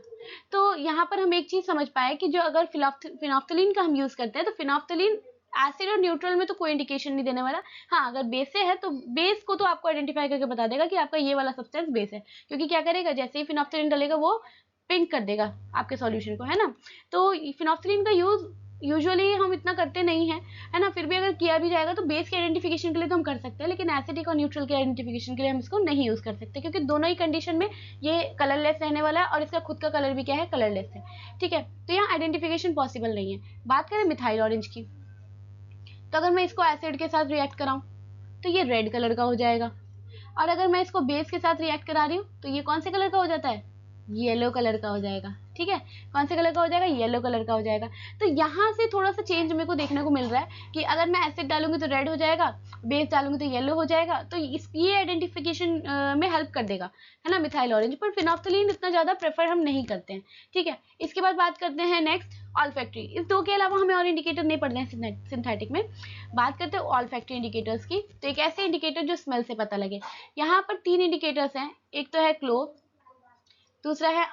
तो यहाँ पर हम एक चीज समझ पाए कि जो अगर फिनोप्थलीन का हम यूज करते हैं, तो फिनोप्थलीन एसिड और न्यूट्रल में तो कोई इंडिकेशन नहीं देने वाला। हाँ, अगर बेस से है तो बेस को तो आपको आइडेंटिफाई करके बता देगा कि आपका ये वाला सब्सटेंस बेस है, क्योंकि क्या करेगा, जैसे ही फिनोप्थलीन डालेगा वो पिंक कर देगा आपके सॉल्यूशन को, है ना। तो फिनोप्थलीन का यूज यूजुअली हम इतना करते नहीं है, है ना, फिर भी अगर किया भी जाएगा तो बेस के आइडेंटिफिकेशन के लिए तो हम कर सकते हैं, लेकिन एसिडिक और न्यूट्रल के आइडेंटिफिकेशन के लिए हम इसको नहीं यूज कर सकते, क्योंकि दोनों ही कंडीशन में ये कलरलेस रहने वाला है और इसका खुद का कलर भी क्या है, कलरलेस है, ठीक है। तो यहाँ आइडेंटिफिकेशन पॉसिबल नहीं है। बात करें मिथाइल ऑरेंज की, तो अगर मैं इसको एसिड के साथ रिएक्ट कराऊं तो ये रेड कलर का हो जाएगा, और अगर मैं इसको बेस के साथ रिएक्ट करा रही हूँ तो ये कौन से कलर का हो जाता है, येलो कलर का हो जाएगा, ठीक है। कौन से कलर का हो जाएगा, येलो कलर का हो जाएगा। तो यहाँ से थोड़ा सा चेंज मेरे को देखने को मिल रहा है कि अगर मैं एसिड डालूंगी तो रेड हो जाएगा, बेस डालूंगी तो येलो हो जाएगा, तो ये आइडेंटिफिकेशन में हेल्प कर देगा, है ना, मिथाइल ऑरेंज। पर फिनोप्थलीन इतना ज्यादा प्रेफर हम नहीं करते हैं, ठीक है। इसके बाद बात करते हैं नेक्स्ट ऑल्फैक्टरी। इस दो के अलावा हमें और इंडिकेटर नहीं पढ़ने हैं सिंथेटिक में। बात करते हैं ऑल्फैक्टरी इंडिकेटर्स की, तो एक ऐसे इंडिकेटर जो स्मेल से पता लगे। यहाँ पर तीन इंडिकेटर्स हैं, एक तो है क्लोव, दूसरा है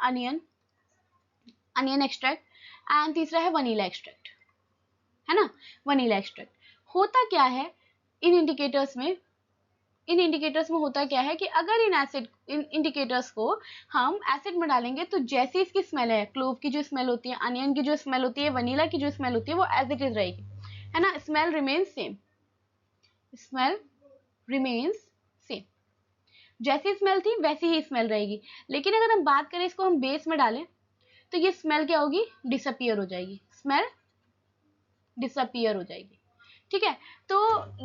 अनियन एक्सट्रैक्ट, एंड तीसरा है वनीला एक्सट्रैक्ट, है ना, वनीला एक्सट्रैक्ट। होता क्या है इन इंडिकेटर्स में होता क्या है कि अगर इन इंडिकेटर्स को हम एसिड में डालेंगे तो जैसी इसकी स्मेल है, क्लोव की जो स्मेल होती है, अनियन की जो स्मेल होती है, वनीला की जो स्मेल होती है, वो एज इट इज रहेगी, है ना, smell remains same, smell remains same, जैसी स्मेल थी वैसी ही स्मेल रहेगी। लेकिन अगर हम बात करें इसको हम बेस में डालें तो ये स्मेल क्या होगी, डिसअपियर हो जाएगी, स्मेल डिसअपियर हो जाएगी, ठीक है। तो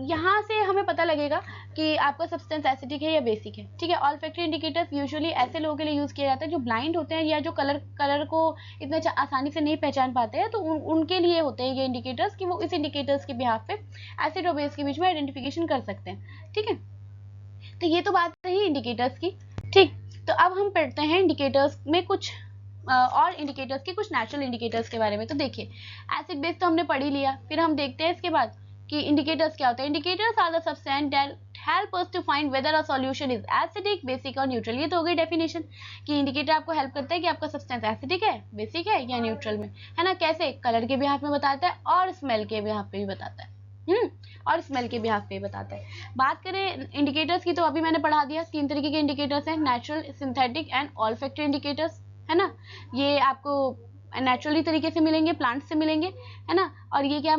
यहाँ से हमें पता लगेगा कि आपका सब्सटेंस एसिडिक है या बेसिक है, ठीक है। ऑल्फैक्टरी इंडिकेटर्स यूजुअली ऐसे लोगों के लिए यूज किया जाता है जो ब्लाइंड होते हैं या जो कलर को इतने आसानी से नहीं पहचान पाते हैं, तो उनके लिए होते हैं ये इंडिकेटर्स कि वो इस इंडिकेटर्स के बिहाफ पे एसिड और बेस के बीच में आइडेंटिफिकेशन कर सकते हैं, ठीक है। तो ये तो बात रही इंडिकेटर्स की, ठीक। तो अब हम पढ़ते हैं इंडिकेटर्स में कुछ और इंडिकेटर्स के कुछ नेचुरल इंडिकेटर्स के बारे में। तो देखिए, एसिड बेस तो हमने पढ़ ही लिया, फिर हम देखते हैं इसके बाद कि इंडिकेटर्स क्या होते हैं। Indicators are the substance that help us to find whether a solution is acidic, basic और न्यूट्रल। ये तो हो गई डेफिनेशन कि इंडिकेटर आपको हेल्प करता है कि आपका सब्सटेंस एसिडिक है, बेसिक है या न्यूट्रल में, है ना। कैसे, कलर के बिहाफ में बताता है और स्मेल के बिहाफ पे भी बताता है, और स्मेल के बिहाफ पे बताता है। बात करें इंडिकेटर्स की, तो अभी मैंने पढ़ा दिया, तीन तरीके के इंडिकेटर्स हैं, natural, synthetic and olfactory indicators, है ना। ये आपको नेचुरली तरीके से मिलेंगे, प्लांट से मिलेंगे, है ना, और ये क्या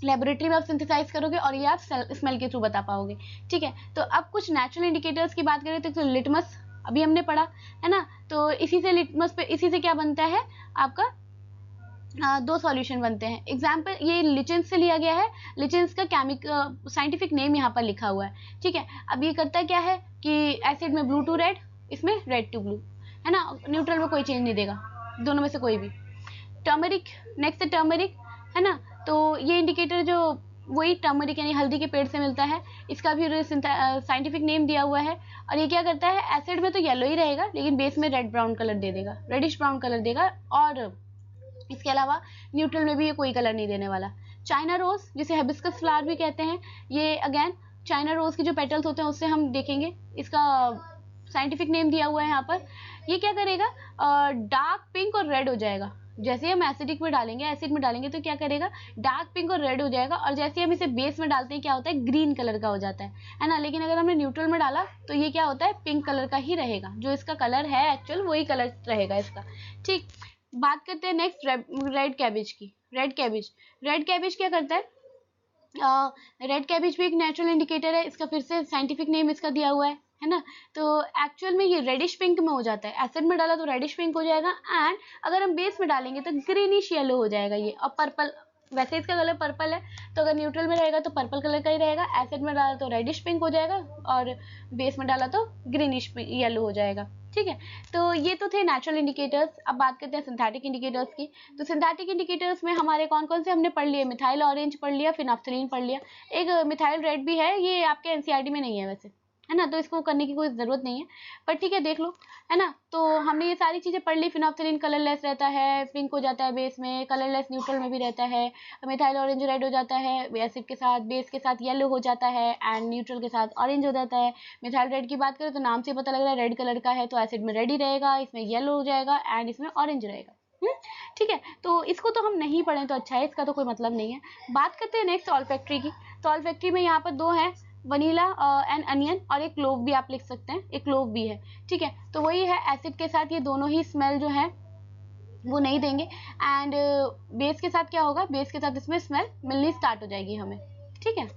लेबोरेटरी में आप सिंथेसाइज करोगे और ये आप स्मेल के थ्रू बता पाओगे, ठीक है। तो अब कुछ नेचुरल इंडिकेटर्स की बात करें तो लिटमस अभी हमने पढ़ा, है ना। तो इसी से लिटमस पे, इसी से क्या बनता है आपका, दो सॉल्यूशन बनते हैं। एग्जाम्पल ये लिचेंस से लिया गया है, लिचेंस का साइंटिफिक नेम यहाँ पर लिखा हुआ है, ठीक है। अब ये करता क्या है कि एसिड में ब्लू टू रेड, इसमें रेड टू ब्लू, है ना, न्यूट्रल में कोई चेंज नहीं देगा, दोनों में से कोई भी। टर्मरिक, नेक्स्ट है टर्मरिक, है ना। तो ये इंडिकेटर जो वही टर्मरिक यानी हल्दी के पेड़ से मिलता है, इसका भी साइंटिफिक नेम दिया हुआ है। और ये क्या करता है, एसिड में तो येलो ही रहेगा लेकिन बेस में रेड ब्राउन कलर दे देगा, रेडिश ब्राउन कलर देगा, और इसके अलावा न्यूट्रल में भी ये कोई कलर नहीं देने वाला। चाइना रोज जिसे हिबिस्कस फ्लावर भी कहते हैं, ये अगेन चाइना रोज के जो पेटल्स होते हैं उससे हम देखेंगे, इसका साइंटिफिक नेम दिया हुआ है यहाँ पर। ये क्या करेगा, डार्क पिंक और रेड हो जाएगा। जैसे ही हम एसिडिक में डालेंगे, एसिड में डालेंगे तो क्या करेगा, डार्क पिंक और रेड हो जाएगा, और जैसे हम इसे बेस में डालते हैं क्या होता है, ग्रीन कलर का हो जाता है ना। लेकिन अगर हमने न्यूट्रल में डाला तो ये क्या होता है, पिंक कलर का ही रहेगा, जो इसका कलर है एक्चुअल वही कलर रहेगा इसका। ठीक, बात करते हैं नेक्स्ट रेड कैबेज की। रेड कैबेज क्या करता है, रेड कैबेज भी एक नेचुरल इंडिकेटर है, इसका फिर से साइंटिफिक नेम इसका दिया हुआ है ना। तो एक्चुअल में ये रेडिश पिंक में हो जाता है, एसिड में डाला तो रेडिश पिंक हो जाएगा, एंड अगर हम बेस में डालेंगे तो ग्रीनिश येलो हो जाएगा ये। और पर्पल, वैसे इसका कलर पर्पल है, तो अगर न्यूट्रल में रहेगा तो पर्पल कलर का ही रहेगा, एसिड में डाला तो रेडिश पिंक हो जाएगा, और बेस में डाला तो ग्रीनिश येलो हो जाएगा। ठीक है, तो ये तो थे नेचुरल इंडिकेटर्स। अब बात करते हैं सिंथेटिक इंडिकेटर्स की। तो सिंथेटिक इंडिकेटर्स में हमारे कौन कौन से हमने पढ़ लिए, मिथाइल ऑरेंज पढ़ लिया, फिनाफ्थलीन पढ़ लिया, एक मिथाइल रेड भी है, ये आपके एनसीईआरटी में नहीं है वैसे, है ना, तो इसको करने की कोई ज़रूरत नहीं है, पर ठीक है देख लो, है ना। तो हमने ये सारी चीज़ें पढ़ ली। फिनाफ्थलीन कलरलेस रहता है, पिंक हो जाता है बेस में, कलरलेस न्यूट्रल में भी रहता है, मिथाइल ऑरेंज रेड हो जाता है एसिड के साथ, बेस के साथ येलो हो जाता है, एंड न्यूट्रल के साथ ऑरेंज हो जाता है। मिथाइल रेड की बात करें तो नाम से पता लग रहा है रेड कलर का है, तो एसिड में रेड ही रहेगा, इसमें येलो हो जाएगा, एंड इसमें ऑरेंज रहेगा। ठीक है, तो इसको तो हम नहीं पढ़ें तो अच्छा है, इसका तो कोई मतलब नहीं है। बात करते हैं नेक्स्ट ऑल्फैक्टरी की। तो ऑल्फैक्टरी में यहाँ पर दो है, वनीला एंड अनियन, और एक क्लोव भी आप लिख सकते हैं, एक क्लोव भी है। ठीक है, तो वही है, एसिड के साथ ये दोनों ही स्मेल जो है वो नहीं देंगे, एंड बेस के साथ क्या होगा, बेस के साथ इसमें स्मेल मिलनी स्टार्ट हो जाएगी हमें। ठीक है,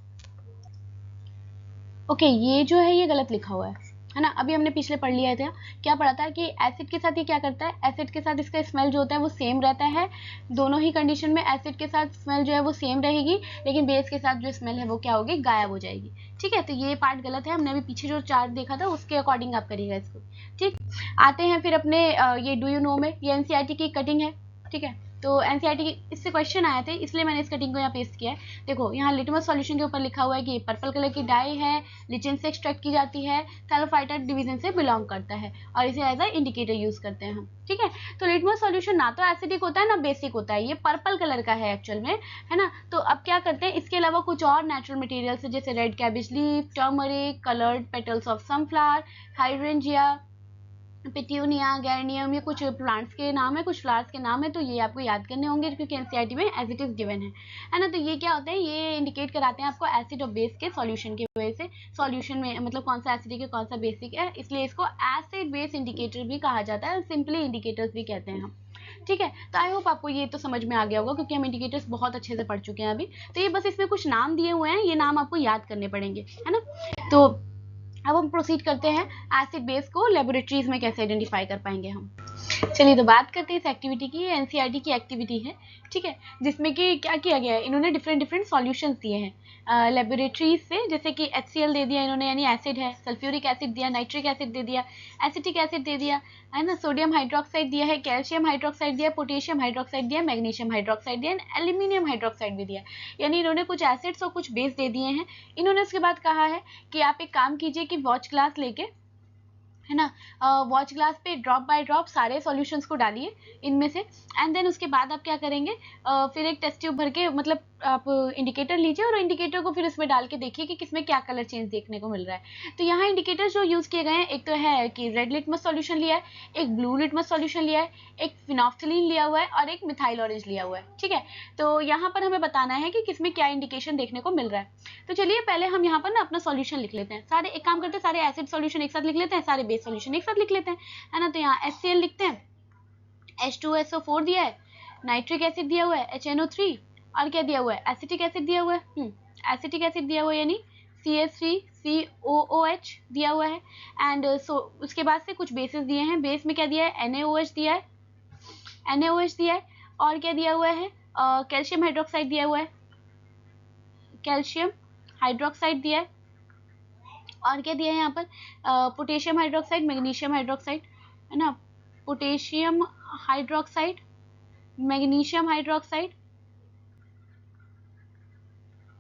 ओके, ये जो है ये गलत लिखा हुआ है ना। अभी हमने पिछले पढ़ लिया था, क्या पढ़ा था कि एसिड के साथ ये क्या करता है, एसिड के साथ इसका स्मेल जो होता है वो सेम रहता है, दोनों ही कंडीशन में एसिड के साथ स्मेल जो है वो सेम रहेगी, लेकिन बेस के साथ जो स्मेल है वो क्या होगी, गायब हो जाएगी। ठीक है, तो ये पार्ट गलत है, हमने अभी पीछे जो चार्ट देखा था उसके अकॉर्डिंग आप करिएगा इसको। ठीक, आते हैं फिर अपने ये डू यू नो में, ये एनसीईआरटी की कटिंग है। ठीक है, तो एनसीईआरटी इससे क्वेश्चन आए थे, इसलिए मैंने इस कटिंग को यहाँ पेस्ट किया है। देखो यहाँ लिटमस सॉल्यूशन के ऊपर लिखा हुआ है कि पर्पल कलर की डाई है, लिचिन से एक्सट्रैक्ट की जाती है, थैलोफाइटा डिवीजन से बिलोंग करता है, और इसे एज अ इंडिकेटर यूज करते हैं हम। ठीक है, तो लिटमस सॉल्यूशन ना तो एसिडिक होता है ना बेसिक होता है, ये पर्पल कलर का है एक्चुअल में, है ना। तो अब क्या करते हैं, इसके अलावा कुछ और नेचुरल मटेरियल्स जैसे red cabbage leaf, turmeric, coloured petals of sunflower, hydrangea, petunia, geranium, ये कुछ प्लांट्स के नाम है, कुछ फ्लावर्स के नाम है, तो ये आपको याद करने होंगे क्योंकि एनसीईआरटी में एज इट इज गिवन है ना। तो ये क्या होता है, ये इंडिकेट कराते हैं आपको एसिड और बेस के सॉल्यूशन की वजह से, सॉल्यूशन में मतलब कौन सा एसिडिक है कौन सा बेसिक है, इसलिए इसको एसिड बेस इंडिकेटर भी कहा जाता है, सिंपली इंडिकेटर्स भी कहते हैं हम। ठीक है, तो आई होप आपको ये तो समझ में आ गया होगा क्योंकि हम इंडिकेटर्स बहुत अच्छे से पढ़ चुके हैं अभी। तो ये बस इसमें कुछ नाम दिए हुए हैं, ये नाम आपको याद करने पड़ेंगे, है ना। तो अब हम प्रोसीड करते हैं एसिड बेस को लेबोरेटरीज में कैसे आइडेंटिफाई कर पाएंगे हम। चलिए तो बात करते हैं इस एक्टिविटी की, एनसीईआरटी की एक्टिविटी है। ठीक है, जिसमें कि क्या किया गया है, इन्होंने डिफरेंट सॉल्यूशंस दिए हैं लेबोरेटरीज से, जैसे कि HCl दे दिया इन्होंने, यानी एसिड है, सल्फ्यूरिक एसिड दिया, नाइट्रिक एसिड दे दिया, एसिटिक एसिड दे दिया, है ना, सोडियम हाइड्रोक्साइड दिया है, कैल्शियम हाइड्रोक्साइड दिया, पोटेशियम हाइड्रोक्साइड दिया, मैग्नीशियम हाइड्रोक्साइड दिया, एल्यूमिनियम हाइड्रोक्साइड भी दिया। यानी इन्होंने कुछ एसिड्स और कुछ बेस दे दिए हैं। इन्होंने उसके बाद कहा है कि आप एक काम कीजिए कि वॉच ग्लास लेके, है ना, वॉच ग्लास पे ड्रॉप बाय ड्रॉप सारे सॉल्यूशंस को डालिए इनमें से, एंड देन उसके बाद आप क्या करेंगे, फिर एक टेस्ट ट्यूब भर के, मतलब आप इंडिकेटर लीजिए और इंडिकेटर को फिर इसमें डाल के देखिए कि किसमें क्या कलर चेंज देखने को मिल रहा है। तो यहाँ इंडिकेटर जो यूज़ किए गए हैं, एक तो है कि रेड लिटमस सॉल्यूशन लिया है, एक ब्लू लिटमस सॉल्यूशन लिया है, एक फिनाफ्थलीन लिया हुआ है, और एक मिथाइल ऑरेंज लिया हुआ है। ठीक है, तो यहाँ पर हमें बताना है कि किसमें क्या इंडिकेशन देखने को मिल रहा है। तो चलिए पहले हम यहाँ पर ना अपना सॉल्यूशन लिख लेते हैं, सारे एक काम करते हैं, सारे एसिड सॉल्यूशन एक साथ लिख लेते हैं, सारे बेस सॉल्यूशन एक साथ लिख लेते हैं, है ना। तो यहाँ HCl लिखते हैं, H2SO4 दिया है, नाइट्रिक एसिड दिया हुआ है HNO3, और क्या दिया हुआ है, एसिटिक एसिड दिया हुआ है, एसिटिक एसिड दिया हुआ है यानी CH3COOH दिया हुआ है, एंड उसके बाद से कुछ बेसिस दिए हैं, बेस में क्या दिया है, NaOH दिया है, NaOH दिया है, और क्या दिया हुआ है, कैल्शियम हाइड्रोक्साइड दिया हुआ है, कैल्शियम हाइड्रोक्साइड दिया है, और क्या दिया है यहाँ पर, पोटेशियम हाइड्रोक्साइड, मैग्नीशियम हाइड्रोक्साइड, है ना, पोटेशियम हाइड्रोक्साइड, मैग्नीशियम हाइड्रोक्साइड।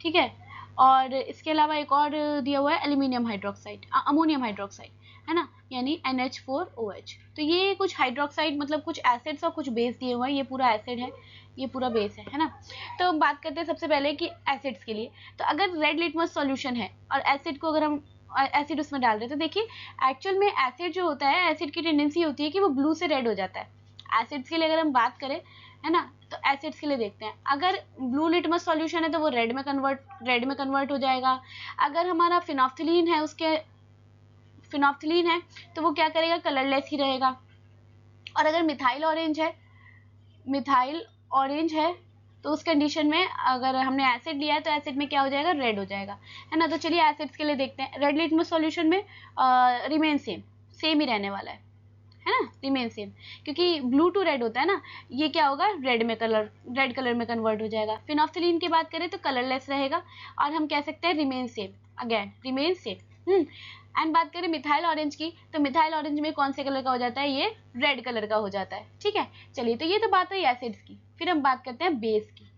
ठीक है, और इसके अलावा एक और दिया हुआ है एल्यूमिनियम हाइड्रोक्साइड, अमोनियम हाइड्रोक्साइड, है ना। यानी NH4OH। तो ये कुछ हाइड्रोक्साइड मतलब कुछ एसिड्स और कुछ बेस दिए हुए हैं, ये पूरा एसिड है, ये पूरा बेस है ना। तो हम बात करते हैं सबसे पहले कि एसिड्स के लिए। तो अगर रेड लिटमस सॉल्यूशन है और एसिड को अगर हम एसिड उसमें डाल रहे हैं, तो देखिए एक्चुअल में एसिड जो होता है, एसिड की टेंडेंसी होती है कि वो ब्लू से रेड हो जाता है। एसिड्स के लिए अगर हम बात करें, है ना, तो एसिड्स के लिए देखते हैं, अगर ब्लू लिटमस सॉल्यूशन है तो वो रेड में कन्वर्ट हो जाएगा। अगर हमारा फिनोफ्थिलीन है तो वो क्या करेगा, कलरलेस ही रहेगा। और अगर मिथाइल ऑरेंज है तो उस कंडीशन में अगर हमने एसिड लिया है तो एसिड में क्या हो जाएगा, रेड हो जाएगा, है ना। तो चलिए एसिड्स के लिए देखते हैं। रेड लिटमस सॉल्यूशन में रिमेन सेम ही रहने वाला है ना, रिमेन सेम, क्योंकि ब्लू टू रेड होता है ना, ये क्या होगा, रेड कलर में कन्वर्ट हो जाएगा। फिनोफ्थिलीन की बात करें तो कलरलेस रहेगा, और हम कह सकते हैं remain same, again remain same. And बात करें मिथाइल ऑरेंज की, तो मिथाइल ऑरेंज में कौन से कलर का हो जाता है, ये रेड कलर का हो जाता है, ठीक है। चलिए, तो ये तो बात हुई एसिड्स की। फिर हम बात करते हैं बेस की।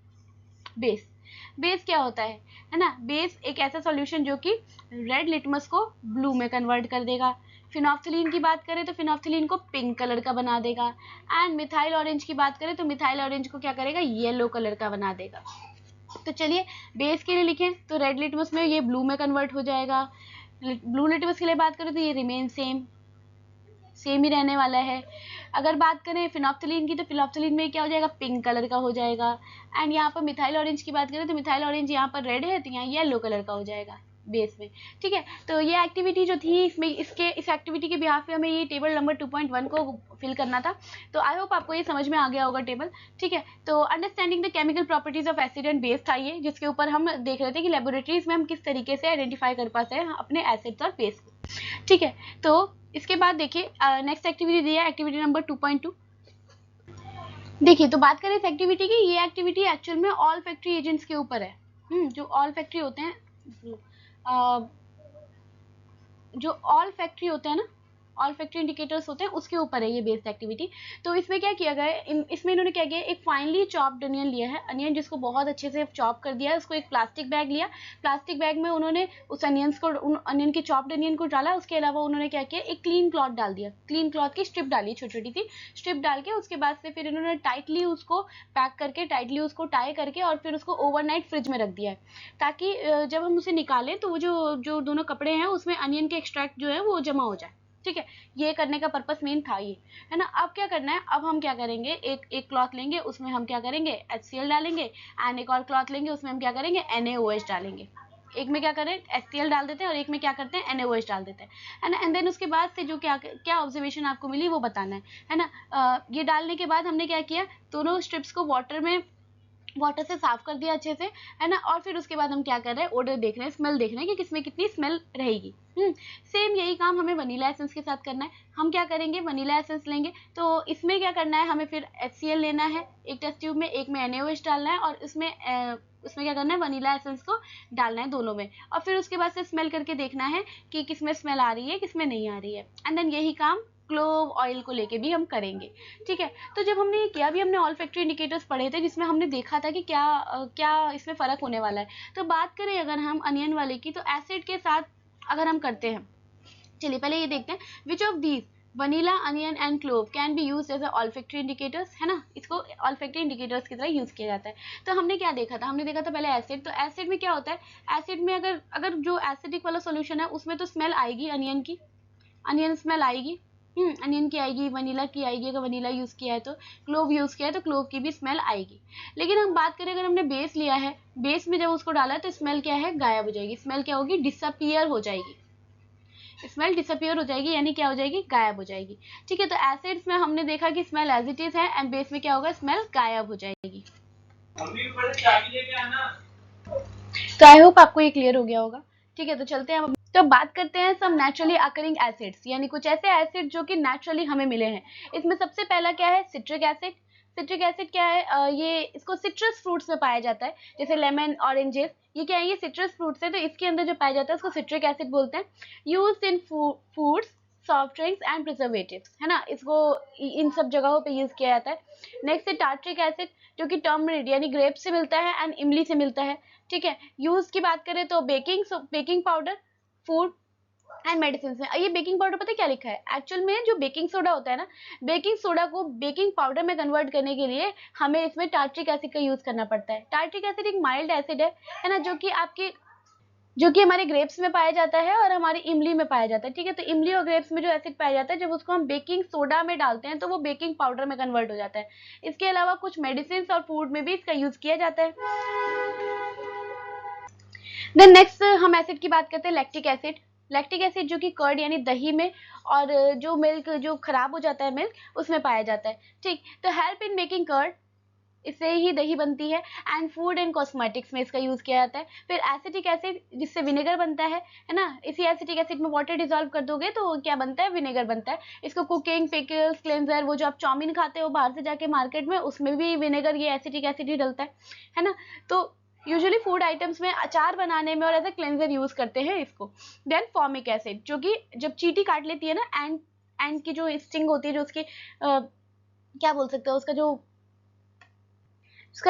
बेस क्या होता है ना। बेस एक ऐसा सॉल्यूशन जो कि रेड लिटमस को ब्लू में कन्वर्ट कर देगा। फिनोफ्थिलीन की बात करें तो फिनोफ्थिलीन को पिंक कलर का बना देगा। एंड मिथाइल ऑरेंज की बात करें तो मिथाइल ऑरेंज को क्या करेगा, येलो कलर का बना देगा। तो चलिए बेस के लिए लिखें तो रेड लिटमस में ये ब्लू में कन्वर्ट हो जाएगा। ब्लू लिटमस के लिए बात करें तो ये रिमेन सेम ही रहने वाला है। अगर बात करें फिनोफ्थिलीन की, तो फिनोफ्थिलीन में क्या हो जाएगा, पिंक कलर का हो जाएगा। एंड यहाँ पर मिथाइल ऑरेंज की बात करें तो मिथाइल ऑरेंज यहाँ पर रेड है तो यहाँ येलो कलर का हो जाएगा बेस में, ठीक है। तो ये एक्टिविटी जो थी इसमें इस एक्टिविटी के बिहाफ पे हमें ये टेबल नंबर 2.1 को फिल करना था। तो आई होप आपको ये समझ में आ गया होगा टेबल, ठीक है। तो understanding the chemical properties of acid and base था ये, जिसके ऊपर हम देख रहे थे कि लेबोरेटरीज में हम किस तरीके से आइडेंटिफाई कर पाते हैं अपने एसिड्स और बेस को, ठीक है। तो इसके बाद देखिए नेक्स्ट एक्टिविटी दिया है, एक्टिविटी नंबर 2.2। देखिए, तो बात करें इस एक्टिविटी की, ये एक्टिविटी एक्चुअल में ऑल फैक्ट्री एजेंट्स के ऊपर है। जो ऑल फैक्ट्री होते हैं ना, ऑल फैक्ट्री इंडिकेटर्स होते हैं, उसके ऊपर है ये बेस्ड एक्टिविटी। तो इसमें क्या किया गया है, इसमें इन्होंने क्या किया, एक फाइनली चॉप्ड अनियन लिया है, अनियन जिसको बहुत अच्छे से चॉप कर दिया है, उसको एक प्लास्टिक बैग लिया, प्लास्टिक बैग में उन्होंने उस अनियन की चॉप्ड अनियन को डाला। उसके अलावा उन्होंने क्या किया, एक क्लीन क्लॉथ डाल दिया, क्लीन क्लॉथ की स्ट्रिप डाली, छोटी छोटी सी स्ट्रिप डाल के उसके बाद से फिर इन्होंने टाइटली उसको पैक करके, टाइटली उसको टाई करके और फिर उसको ओवरनाइट फ्रिज में रख दिया है, ताकि जब हम उसे निकालें तो वो जो दोनों कपड़े हैं उसमें अनियन के एक्सट्रैक्ट जो है वो जमा हो जाए, ठीक है। ये करने का पर्पस मेन था ये, है ना। अब क्या करना है, अब हम क्या करेंगे, एक क्लॉथ लेंगे, उसमें हम क्या करेंगे, HCl डालेंगे। एंड एक और क्लॉथ लेंगे, उसमें हम क्या करेंगे, NaOH डालेंगे। एक में क्या करें, HCl डाल देते हैं और एक में क्या करते हैं, NaOH डाल देते हैं, एंड देन उसके बाद से जो क्या ऑब्जर्वेशन आपको मिली वो बताना है ना। ये डालने के बाद हमने क्या किया, दोनों स्ट्रिप्स को वाटर से साफ कर दिया अच्छे से, है ना। और फिर उसके बाद हम क्या कर रहे हैं, ओडर देख रहे हैं, स्मेल देख रहे हैं कि किसमें कितनी स्मेल रहेगी। सेम यही काम हमें वनीला एसेंस के साथ करना है। हम क्या करेंगे, वनीला एसेंस लेंगे, तो इसमें क्या करना है, हमें फिर HCl लेना है एक टेस्ट ट्यूब में, एक में NaOH डालना है, और उसमें क्या करना है, वनीला एसेंस को डालना है दोनों में, और फिर उसके बाद से स्मेल करके देखना है कि किसमें स्मेल आ रही है, किसमें नहीं आ रही है। एंड देन यही काम क्लोव ऑयल को लेके भी हम करेंगे, ठीक है। तो जब हमने ये किया, भी हमने ऑल फैक्ट्री इंडिकेटर्स पढ़े थे, जिसमें हमने देखा था कि क्या इसमें फ़र्क होने वाला है। तो बात करें अगर हम अनियन वाले की, तो एसिड के साथ अगर हम करते हैं, चलिए पहले ये देखते हैं, which of these vanilla, onion and clove can be use as olfactory indicators, है ना। इसको ऑल्फैक्टरी इंडिकेटर्स की तरह यूज किया जाता है। तो हमने क्या देखा था, हमने देखा था पहले एसिड। तो एसिड में क्या होता है, एसिड में अगर जो एसिडिक वाला सोल्यूशन है उसमें तो स्मेल आएगी अनियन की, अनियन स्मेल आएगी, अनियन की आएगी, वनीला की आएगी, अगर वनीला यूज़ किया है तो, क्लोव यूज़ किया है तो क्लोव की भी स्मेल आएगी। लेकिन हम बात करें अगर हमने बेस लिया है, बेस में जब उसको डाला है तो स्मेल क्या है, गायब हो जाएगी। स्मेल क्या होगी, डिसअपियर हो जाएगी, स्मेल डिसअपियर हो जाएगी, यानी क्या हो जाएगी, गायब हो जाएगी, ठीक है। तो एसिड्स में हमने देखा कि स्मेल एज इट इज है, एंड बेस में क्या होगा, स्मेल गायब हो जाएगी। तो आई होप आपको ये क्लियर हो गया होगा, ठीक है। तो चलते हैं तो बात करते हैं सब नेचुरली अकरिंग एसिड्स, यानी कुछ ऐसे एसिड जो कि नेचुरली हमें मिले हैं। इसमें सबसे पहला क्या है, सिट्रिक एसिड। सिट्रिक एसिड क्या है, ये इसको सिट्रस फ्रूट्स में पाया जाता है, जैसे लेमन, ऑरेंजेस, ये क्या है, ये सिट्रस फ्रूट्स है, तो इसके अंदर जो पाया जाता है उसको सिट्रिक एसिड बोलते हैं। Used in foods, soft drinks and preservatives, है ना, इसको इन सब जगहों पे यूज किया जाता है। नेक्स्ट है टार्ट्रिक एसिड, जो कि टर्मरिक यानी ग्रेप से मिलता है एंड इमली से मिलता है, ठीक है। यूज की बात करें तो baking powder, food and medicine में। ये बेकिंग पाउडर पता है क्या लिखा है एक्चुअल में, जो बेकिंग सोडा होता है ना, बेकिंग सोडा को बेकिंग पाउडर में कन्वर्ट करने के लिए हमें इसमें टार्ट्रिक एसिड का यूज करना पड़ता है। टार्ट्रिक एसिड एक माइल्ड एसिड है ना, जो कि हमारे ग्रेप्स में पाया जाता है और हमारी इमली में पाया जाता है। ठीक है, तो इमली और ग्रेप्स में जो एसिड पाया जाता है, जब उसको हम बेकिंग सोडा में डालते हैं तो वो बेकिंग पाउडर में कन्वर्ट हो जाता है। इसके अलावा कुछ मेडिसिन और फूड में भी इसका यूज किया जाता है। देन नेक्स्ट हम एसिड की बात करते हैं, लैक्टिक एसिड। लैक्टिक एसिड जो कि कर्ड यानी दही में, और जो मिल्क जो खराब हो जाता है मिल्क, उसमें पाया जाता है। ठीक, तो हेल्प इन मेकिंग कर्ड, इससे ही दही बनती है। एंड फूड एंड कॉस्मेटिक्स में इसका यूज किया जाता है। फिर एसिटिक एसिड, जिससे विनेगर बनता है ना, इसी एसिटिक एसिड में वाटर डिसॉल्व कर दोगे तो क्या बनता है, विनेगर बनता है। इसको कुकिंग, पिकल्स, क्लेंजर, वो जो आप चाउमीन खाते हो बाहर से जाके मार्केट में, उसमें भी विनेगर ये एसिटिक एसिड ही डलता है ना। तो यूजुअली फूड आइटम्स में अचार बनाने में और एज ए क्लेंजर यूज करते हैं इसको। देन फॉर्मिक एसिड, जो कि जब चींटी काट लेती है ना, एंड की जो स्टिंग होती है, जो उसकी क्या बोल सकते हो, उसका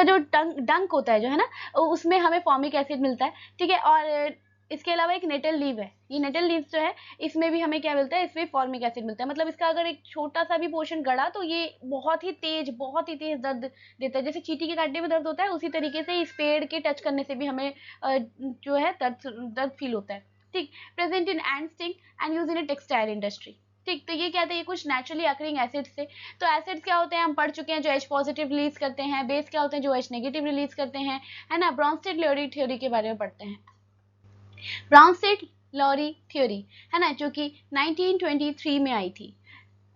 जो डंक होता है जो है ना, उसमें हमें फॉर्मिक एसिड मिलता है। ठीक है, और इसके अलावा एक नेटल लीव है, ये नेटल लीव्स जो है, इसमें भी हमें क्या मिलता है, इसमें फॉर्मिक एसिड मिलता है। मतलब इसका अगर एक छोटा सा भी पोर्शन गड़ा तो ये बहुत ही तेज दर्द देता है। जैसे चींटी के काटने में दर्द होता है, उसी तरीके से इस पेड़ के टच करने से भी हमें जो है दर्द फील होता है। ठीक, present in and sting and use in a textile industry. ठीक, तो ये क्या था, ये कुछ नेचुरली अकरिंग एसिड्स थे। तो एसिड्स क्या होते हैं हम पढ़ चुके हैं, जो H पॉजिटिव रिलीज करते हैं। बेस क्या होते हैं, जो H नेगेटिव रिलीज करते हैं, है ना। ब्रॉन्स्टेड-लियोरी थ्योरी के बारे में पढ़ते हैं। ब्राउनस्टेड-लियोरी थ्योरी, है ना, जो कि 1923 में आई थी।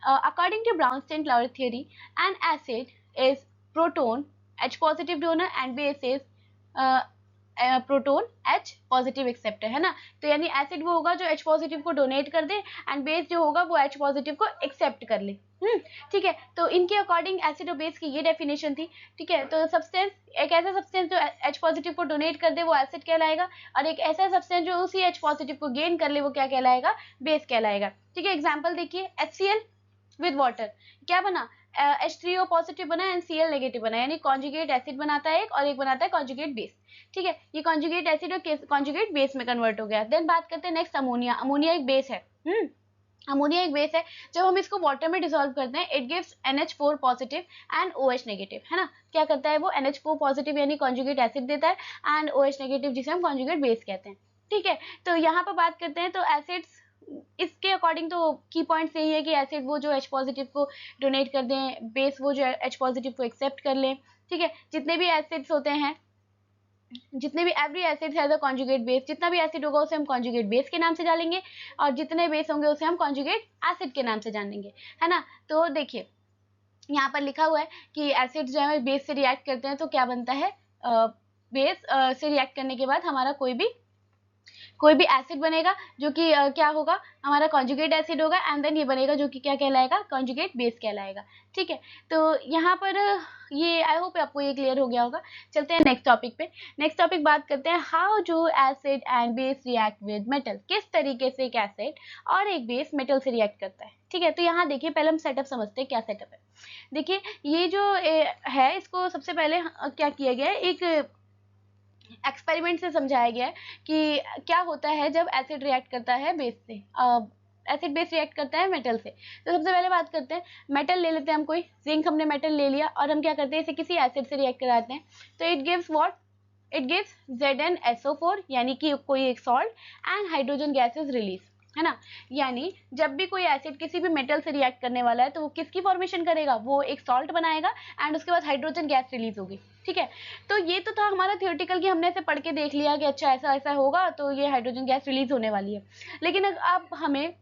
According to Bronsted Lowry theory, an acid is proton H positive donor and base is proton H positive acceptor, है ना। तो यानी एसिड वो होगा जो H पॉजिटिव को डोनेट कर दे, एंड बेस जो होगा वो H पॉजिटिव को एक्सेप्ट कर ले। ठीक है, तो इनके अकॉर्डिंग एसिड और बेस की ये डेफिनेशन थी। ठीक है, तो सब्सटेंस, एक ऐसा सब्सटेंस जो H पॉजिटिव को डोनेट कर दे वो एसिड कहलाएगा, और एक ऐसा सब्सटेंस जो उसी H पॉजिटिव को गेन कर ले वो क्या कहलाएगा, बेस कहलाएगा। ठीक है, एग्जाम्पल देखिए, HCl विद वाटर क्या बना, H3O पॉजिटिव बना एंड Cl नेगेटिव बना, यानी कॉन्जुगेट एसिड बनाता है एक, और एक बनाता है कॉन्जुगेट बेस। ठीक है, ये कॉन्जुगेट एसिड और कॉन्जुगेट बेस में कन्वर्ट हो गया। देन बात करते हैं नेक्स्ट, अमोनिया। अमोनिया एक बेस है। अमोनिया एक बेस है। जब हम इसको वाटर में डिसॉल्व करते हैं, it gives NH4 positive and OH negative, है ना। क्या करता है वो, NH4 पॉजिटिव यानी कॉन्जुगेट एसिड देता है, एंड OH नेगेटिव जिसे हम कॉन्जुगेट बेस कहते हैं। ठीक है, तो यहाँ पर बात करते हैं, तो एसिड्स इसके अकॉर्डिंग तो की पॉइंट यही है कि एसिड वो जो H पॉजिटिव को डोनेट कर दें, बेस वो जो H पॉजिटिव को एक्सेप्ट कर लें। ठीक है, जितने भी एसिड्स होते हैं, जितने भी every acid has a conjugate base, जितना भी एसिड होगा उसे हम कॉन्जुगेट बेस के नाम से जानेंगे, और जितने बेस होंगे उसे हम कॉन्जुगेट एसिड के नाम से जानेंगे, है ना। तो देखिए यहाँ पर लिखा हुआ है कि एसिड जो है बेस से रिएक्ट करते हैं तो क्या बनता है, बेस से रिएक्ट करने के बाद हमारा कोई भी एसिड बनेगा जो कि क्या होगा, हमारा कॉन्जुगेट एसिड होगा, एंड देन ये बनेगा जो कि क्या कहलाएगा, कॉन्जुगेट बेस कहलाएगा। ठीक है, तो यहाँ पर ये आई होप आपको ये क्लियर हो गया होगा। चलते हैं नेक्स्ट टॉपिक पे। नेक्स्ट टॉपिक बात करते हैं, how do acid and base react with metal. किस तरीके से एक एसिड और एक बेस मेटल से रिएक्ट करता है। ठीक है, तो यहाँ देखिए पहले हम सेटअप समझते हैं, क्या सेटअप है। देखिए ये जो है, इसको सबसे पहले क्या किया गया है, एक एक्सपेरिमेंट से समझाया गया है कि क्या होता है जब एसिड रिएक्ट करता है बेस से, एसिड बेस रिएक्ट करता है मेटल से। तो सबसे पहले बात करते हैं, मेटल ले लेते हैं हम, कोई जिंक हमने मेटल ले लिया, और हम क्या करते हैं, इसे किसी एसिड से रिएक्ट कराते हैं। तो it gives what, it gives ZnSO4, यानी कि कोई एक salt, and hydrogen gas is release, है ना। यानी जब भी कोई एसिड किसी भी मेटल से रिएक्ट करने वाला है तो वो किसकी फॉर्मेशन करेगा, वो एक सॉल्ट बनाएगा, एंड उसके बाद हाइड्रोजन गैस रिलीज होगी। ठीक है, तो ये तो था हमारा थियोरेटिकल कि हमने ऐसे पढ़ के देख लिया कि अच्छा ऐसा ऐसा होगा तो ये हाइड्रोजन गैस रिलीज होने वाली है। लेकिन अब हमें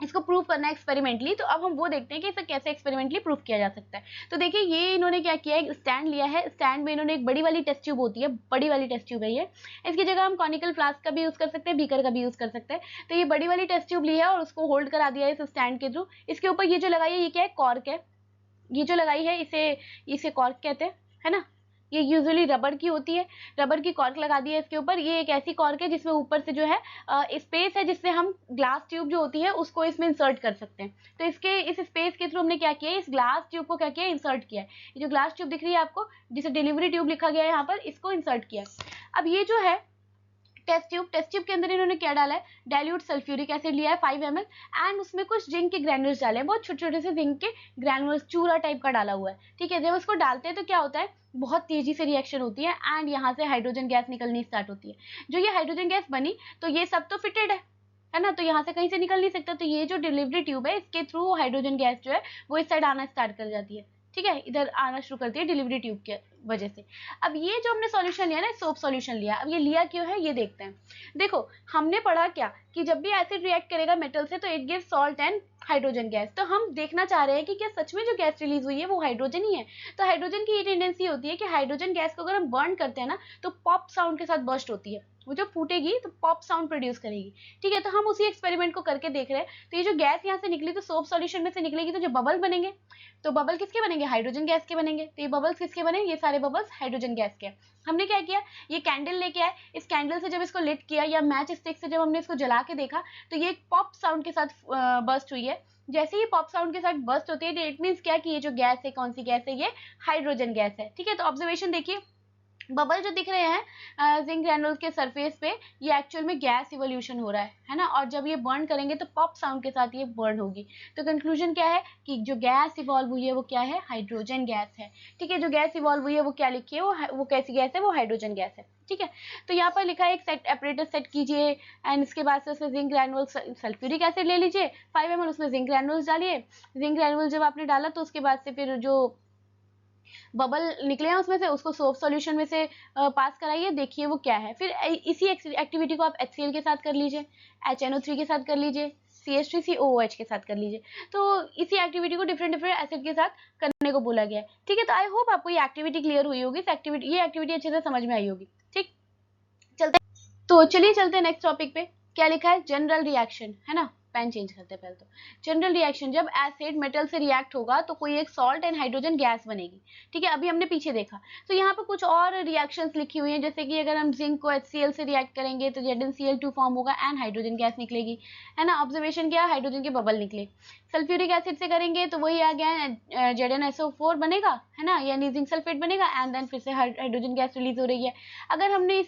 इसको प्रूव करना है एक्सपेरिमेंटली, तो अब हम वो देखते हैं कि इसे कैसे एक्सपेरिमेंटली प्रूव किया जा सकता है। तो देखिए ये इन्होंने क्या किया है, स्टैंड लिया है, स्टैंड में इन्होंने एक बड़ी वाली टेस्ट ट्यूब होती है, बड़ी वाली टेस्ट ट्यूब है ये, इसकी जगह हम कॉनिकल फ्लास्क का भी यूज कर सकते हैं, बीकर का भी यूज कर सकते हैं। तो ये बड़ी वाली टेस्ट ट्यूब ली है और उसको होल्ड करा दिया है इस स्टैंड के थ्रू। इसके ऊपर ये जो लगाई है ये क्या है, कॉर्क है। ये जो लगाई है इसे कॉर्क कहते हैं, है ना। ये यूजुअली रबर की होती है, रबर की कॉर्क लगा दी है इसके ऊपर। ये एक ऐसी कॉर्क है जिसमें ऊपर से जो है स्पेस है, जिससे हम ग्लास ट्यूब जो होती है उसको इसमें इंसर्ट कर सकते हैं। तो इस स्पेस के थ्रू हमने क्या किया है, इस ग्लास ट्यूब को क्या किया है, इंसर्ट किया है। ये जो ग्लास ट्यूब दिख रही है आपको, जिसे डिलीवरी ट्यूब लिखा गया है यहाँ पर, इसको इंसर्ट किया है। अब ये जो है टेस्ट ट्यूब के अंदर इन्होंने क्या डाला है, डाइल्यूट सल्फ्यूरिक एसिड लिया है 5 ml एंड उसमें कुछ जिंक के ग्रैन्यूल्स डाले हैं, बहुत छोटे छोटे से जिंक के ग्रैन्यूल्स चूरा टाइप का डाला हुआ है, ठीक है। जब उसको डालते हैं तो क्या होता है, बहुत तेजी से रिएक्शन होती है एंड यहाँ से हाइड्रोजन गैस निकलनी स्टार्ट होती है। जो ये हाइड्रोजन गैस बनी तो ये सब तो फिटेड है ना, तो यहाँ से कहीं से निकल नहीं सकता, तो ये जो डिलीवरी ट्यूब है इसके थ्रू हाइड्रोजन गैस जो है वो इस साइड आना स्टार्ट कर जाती है, ठीक है, इधर आना शुरू करती है डिलीवरी ट्यूब के वजह से। अब ये जो हमने सॉल्यूशन लिया ना, सोप सॉल्यूशन लिया, अब ये लिया क्यों है ये देखते हैं। देखो हमने पढ़ा क्या कि जब भी एसिड रिएक्ट करेगा मेटल से तो it gives salt and hydrogen gas, तो हम देखना चाह रहे हैं कि क्या सच में जो गैस रिलीज हुई है वो हाइड्रोजन ही है। तो हाइड्रोजन की ये टेंडेंसी होती है कि हाइड्रोजन गैस को अगर हम बर्न करते हैं ना तो पॉप साउंड के साथ बर्स्ट होती है, वो जो फूटेगी तो पॉप साउंड प्रोड्यूस करेगी, ठीक है। तो हम उसी एक्सपेरिमेंट को करके देख रहे हैं। तो ये जो गैस यहाँ से निकली तो सोप सॉल्यूशन में से निकलेगी, तो जो बबल बनेंगे तो बबल किसके बनेंगे, हाइड्रोजन गैस के बनेंगे। तो ये बबल्स किसके बने, ये सारे बबल्स हाइड्रोजन गैस के। हमने क्या किया, ये कैंडल लेके आए, इस कैंडल से जब इसको लिट किया या मैच स्टिक से जब हमने इसको जला के देखा तो ये पॉप साउंड के साथ बर्स्ट हुई है। जैसे ही पॉप साउंड के साथ बर्स्ट होती है तो इट मीन्स क्या कि ये जो गैस है कौन सी गैस है, ये हाइड्रोजन गैस है, ठीक है। तो ऑब्जर्वेशन देखिए, बबल जो दिख रहे हैं जिंक ग्रैन्यूल्स के सरफेस पे ये एक्चुअल में गैस इवोल्यूशन हो रहा है ना, और जब ये बर्न करेंगे तो पॉप साउंड के साथ ये बर्न होगी। तो कंक्लूजन क्या है कि जो गैस इवॉल्व हुई है वो क्या है, हाइड्रोजन गैस है, ठीक है। जो गैस इवॉल्व हुई है वो क्या लिखी है, वो कैसी गैस है, वो हाइड्रोजन गैस है, ठीक है। तो यहाँ पर लिखा है एक सेट एपरेटस सेट कीजिए एंड इसके बाद से उसमें जिंक ग्रैन्यूल्स सल्फ्यूरिक एसिड ले लीजिए 5 ml, उसमें जिंक ग्रैन्यूल्स डालिए। जिंक ग्रैन्यूल जब आपने डाला तो उसके बाद से फिर जो बबल निकले हैं उसमें से उसको सोप सॉल्यूशन में से पास कराइए, देखिए वो क्या है। फिर इसी एक्टिविटी को आप HCl के साथ कर लीजिए, HNO3 के साथ कर लीजिए, CH3COOH के साथ कर लीजिए। तो इसी एक्टिविटी को डिफरेंट डिफरेंट एसिड के साथ करने को बोला गया है, ठीक है। तो आई होप आपको ये एक्टिविटी क्लियर हुई होगी, ये एक्टिविटी अच्छे से समझ में आई होगी, ठीक। चलते तो चलिए चलते हैं नेक्स्ट टॉपिक पे। क्या लिखा है, जनरल रिएक्शन, है ना। पेन चेंज करते हैं पहले तो। जनरल रिएक्शन, जब एसिड मेटल से रिएक्ट होगा तो कोई एक सॉल्ट एंड हाइड्रोजन गैस बनेगी, ठीक है। अभी हमने पीछे देखा तो यहाँ पर कुछ और रिएक्शंस लिखी हुई हैं, जैसे कि अगर हम जिंक को HCl से रिएक्ट करेंगे तो ZnCl2 फॉर्म होगा एंड हाइड्रोजन गैस निकलेगी, है ना। ऑब्जर्वेशन क्या, हाइड्रोजन के बबल निकले। सल्फ्यूरिक एसिड से करेंगे तो वही आ गया ZnSO4 बनेगा, है ना, यानी जिंक सल्फेट बनेगा एंड देन फिर से हाइड्रोजन गैस रिलीज हो रही है। अगर हमने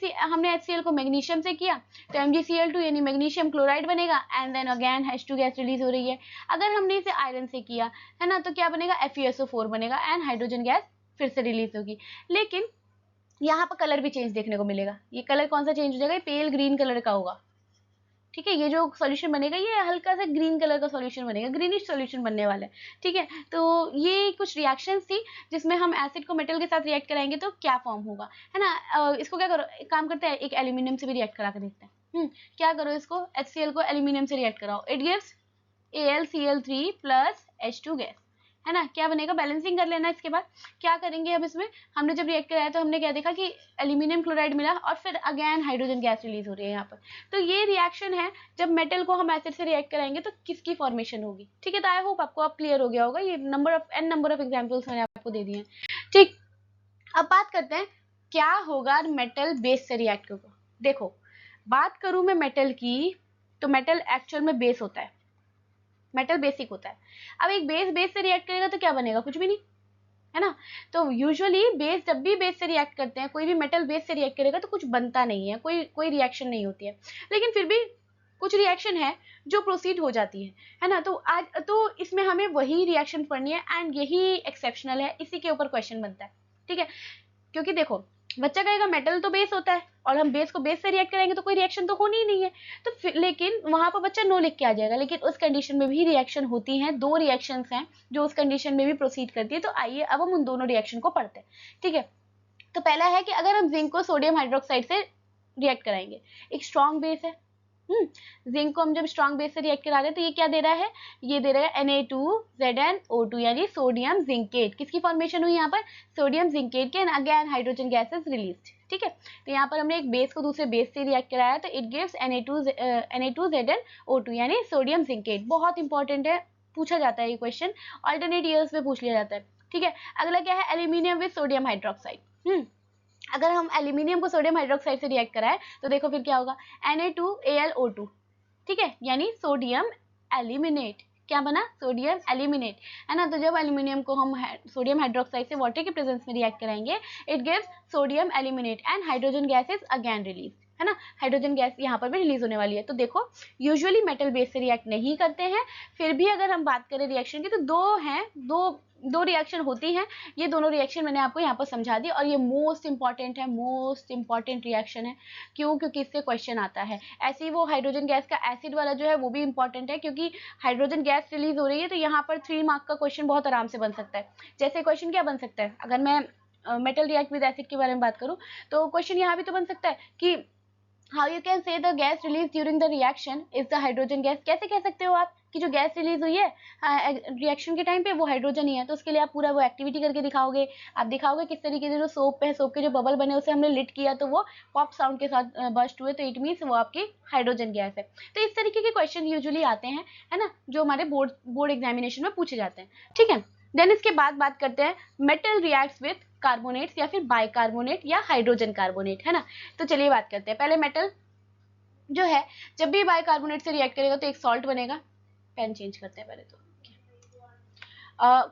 HCl को मैग्नीशियम से किया तो MgCl2 यानी मैग्नीशियम क्लोराइड बनेगा and then again H2 gas release हो रही है। अगर हमने इसे आयरन से किया, है ना, तो क्या बनेगा, FeSO4 बनेगा एंड हाइड्रोजन गैस फिर से रिलीज होगी। लेकिन यहाँ पर कलर भी चेंज देखने को मिलेगा। ये कलर कौन सा चेंज हो जाएगा, पेल ग्रीन कलर का होगा, ठीक है। ये जो सॉल्यूशन बनेगा ये हल्का सा ग्रीन कलर का सॉल्यूशन बनेगा, ग्रीनिश सॉल्यूशन बनने वाला है, ठीक है। तो ये कुछ रिएक्शंस थी जिसमें हम एसिड को मेटल के साथ रिएक्ट कराएंगे तो क्या फॉर्म होगा, है ना। इसको क्या करो, एक काम करते हैं, एक एल्यूमिनियम से भी रिएक्ट करा के देखते हैं। क्या करो, इसको HCl को एल्यूमिनियम से रिएक्ट कराओ, it gives AlCl3 plus H2 gas, है ना। क्या बनेगा, बैलेंसिंग कर लेना। इसके बाद क्या करेंगे, अब इसमें हमने जब रिएक्ट कराया तो हमने क्या देखा कि एल्यूमिनियम क्लोराइड मिला और फिर अगेन हाइड्रोजन गैस रिलीज हो रही है यहाँ पर। तो ये रिएक्शन है, जब मेटल को हम एसिड से रिएक्ट कराएंगे तो किसकी फॉर्मेशन होगी, ठीक है। तो आई होप आपको अब क्लियर हो गया होगा, ये नंबर ऑफ एग्जाम्पल्स मैंने आपको दे दिए हैं, ठीक। अब बात करते हैं क्या होगा मेटल बेस से रिएक्ट होगा। देखो बात करूं मैं मेटल की, तो मेटल एक्चुअल में बेस होता है, मेटल बेसिक होता है। अब एक बेस से रिएक्ट करेगा तो क्या बनेगा, कुछ भी नहीं, है ना। तो यूजुअली बेस, जब भी बेस से रिएक्ट करते हैं, कोई भी मेटल बेस से रिएक्ट करेगा तो कुछ बनता नहीं है, कोई रिएक्शन नहीं होती है। लेकिन फिर भी कुछ रिएक्शन है जो प्रोसीड हो जाती है ना। तो आज तो इसमें हमें वही रिएक्शन पढ़नी है एंड यही एक्सेप्शनल है, इसी के ऊपर क्वेश्चन बनता है, ठीक है। क्योंकि देखो बच्चा कहेगा मेटल तो बेस होता है और हम बेस को बेस से रिएक्ट करेंगे तो कोई रिएक्शन तो होनी ही नहीं है, तो फिर लेकिन वहां पर बच्चा नो लिख के आ जाएगा। लेकिन उस कंडीशन में भी रिएक्शन होती हैं, दो रिएक्शंस हैं जो उस कंडीशन में भी प्रोसीड करती है। तो आइए अब हम उन दोनों रिएक्शन को पढ़ते हैं, ठीक है। तो पहला है कि अगर हम जिंक को सोडियम हाइड्रोक्साइड से रिएक्ट कराएंगे, एक स्ट्रॉन्ग बेस है, जिंक को हम जब स्ट्रॉन्ग बेस से रिएक्ट करा रहे हैं तो ये क्या दे रहा है, ये दे रहा है Na2ZnO2 यानी सोडियम जिंकेट। किसकी फॉर्मेशन हुई यहाँ पर, सोडियम जिंकेट के, and again hydrogen gas is released, ठीक है। तो यहाँ पर हमने एक बेस को दूसरे बेस से रिएक्ट कराया तो इट गिव्स Na2ZnO2 यानी सोडियम जिंकेट। बहुत इंपॉर्टेंट है, पूछा जाता है ये क्वेश्चन, ऑल्टरनेट ईयर्स में पूछ लिया जाता है, ठीक है। अगला क्या है, एल्यूमिनियम विद सोडियम हाइड्रोक्साइड। अगर हम एल्यूमिनियम को सोडियम हाइड्रोक्साइड से रिएक्ट कराएं तो देखो फिर क्या होगा, Na2AlO2, ठीक है, यानी सोडियम एल्यूमिनेट। क्या बना, सोडियम एल्यूमिनेट, है ना। तो जब एल्यूमिनियम को हम सोडियम हाइड्रोक्साइड से वाटर के प्रेजेंस में रिएक्ट कराएंगे, it gives sodium aluminate and hydrogen gas is again release, है ना, हाइड्रोजन गैस यहाँ पर भी रिलीज होने वाली है। तो देखो यूजुअली मेटल बेस से रिएक्ट नहीं करते हैं, फिर भी अगर हम बात करें रिएक्शन की तो दो रिएक्शन होती हैं। ये दोनों रिएक्शन मैंने आपको यहाँ पर समझा दी और ये मोस्ट इंपॉर्टेंट है, मोस्ट इंपॉर्टेंट रिएक्शन है। क्यों? क्योंकि इससे क्वेश्चन आता है। ऐसे ही वो हाइड्रोजन गैस का एसिड वाला जो है वो भी इंपॉर्टेंट है, क्योंकि हाइड्रोजन गैस रिलीज हो रही है तो यहाँ पर 3 मार्क का क्वेश्चन बहुत आराम से बन सकता है। जैसे क्वेश्चन क्या बन सकता है, अगर मैं मेटल रिएक्ट विद एसिड के बारे में बात करूँ तो क्वेश्चन यहाँ भी तो बन सकता है कि how you can say the gas release during the reaction is the hydrogen gas. कैसे कह सकते हो आप कि जो गैस रिलीज हुई है रिएक्शन के टाइम पे वो हाइड्रोजन ही है। तो उसके लिए आप पूरा वो एक्टिविटी करके दिखाओगे, आप दिखाओगे किस तरीके से जो सोप पे है, सोप के जो बबल बने उसे हमने लिट किया तो वो पॉप साउंड के साथ बस्ट हुए, तो इट मीन्स वो आपकी हाइड्रोजन गैस है। तो इस तरीके के क्वेश्चन यूजुअली आते हैं, है ना, जो हमारे बोर्ड एग्जामिनेशन में पूछे जाते हैं। ठीक है, देन इसके बाद बात करते हैं मेटल रिएक्ट्स विद कार्बोनेट्स या फिर बाइकार्बोनेट या हाइड्रोजन कार्बोनेट, है ना। तो चलिए बात करते हैं। पहले मेटल जो है जब भी बाइकार्बोनेट से रिएक्ट करेगा तो एक सॉल्ट बनेगा। पेन चेंज करते हैं पहले तो।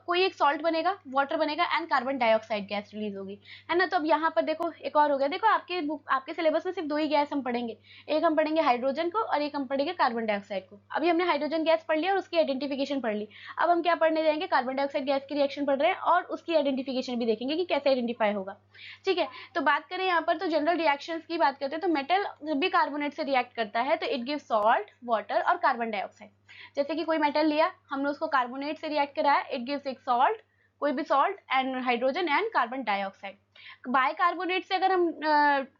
कोई एक सॉल्ट बनेगा, वाटर बनेगा and carbon dioxide gas release होगी, है ना। तो अब यहाँ पर देखो एक और हो गया। देखो आपके सिलेबस में सिर्फ 2 ही गैस हम पढ़ेंगे, एक हम पढ़ेंगे हाइड्रोजन को और एक हम पढ़ेंगे कार्बन डाइऑक्साइड को। अभी हमने हाइड्रोजन गैस पढ़ लिया और उसकी आइडेंटिफिकेशन पढ़ ली। अब हम क्या पढ़ने जाएंगे, कार्बन डाइऑक्साइड गैस की रिएक्शन पढ़ रहे हैं और उसकी आइडेंटिफिकेशन भी देखेंगे कि कैसे आइडेंटिफाई होगा। ठीक है, तो बात करें यहाँ पर तो जनरल रिएक्शंस की बात करते हैं तो मेटल जब भी कार्बोनेट से रिएक्ट करता है तो इट गिव सॉल्ट, वाटर और कार्बन डाइऑक्साइड। जैसे कि कोई मेटल लिया, हमने उसको कार्बोनेट से रिएक्ट कराया, इट गिव्स एक सॉल्ट, कोई भी salt and hydrogen and carbon dioxide. Bicarbonate से अगर हम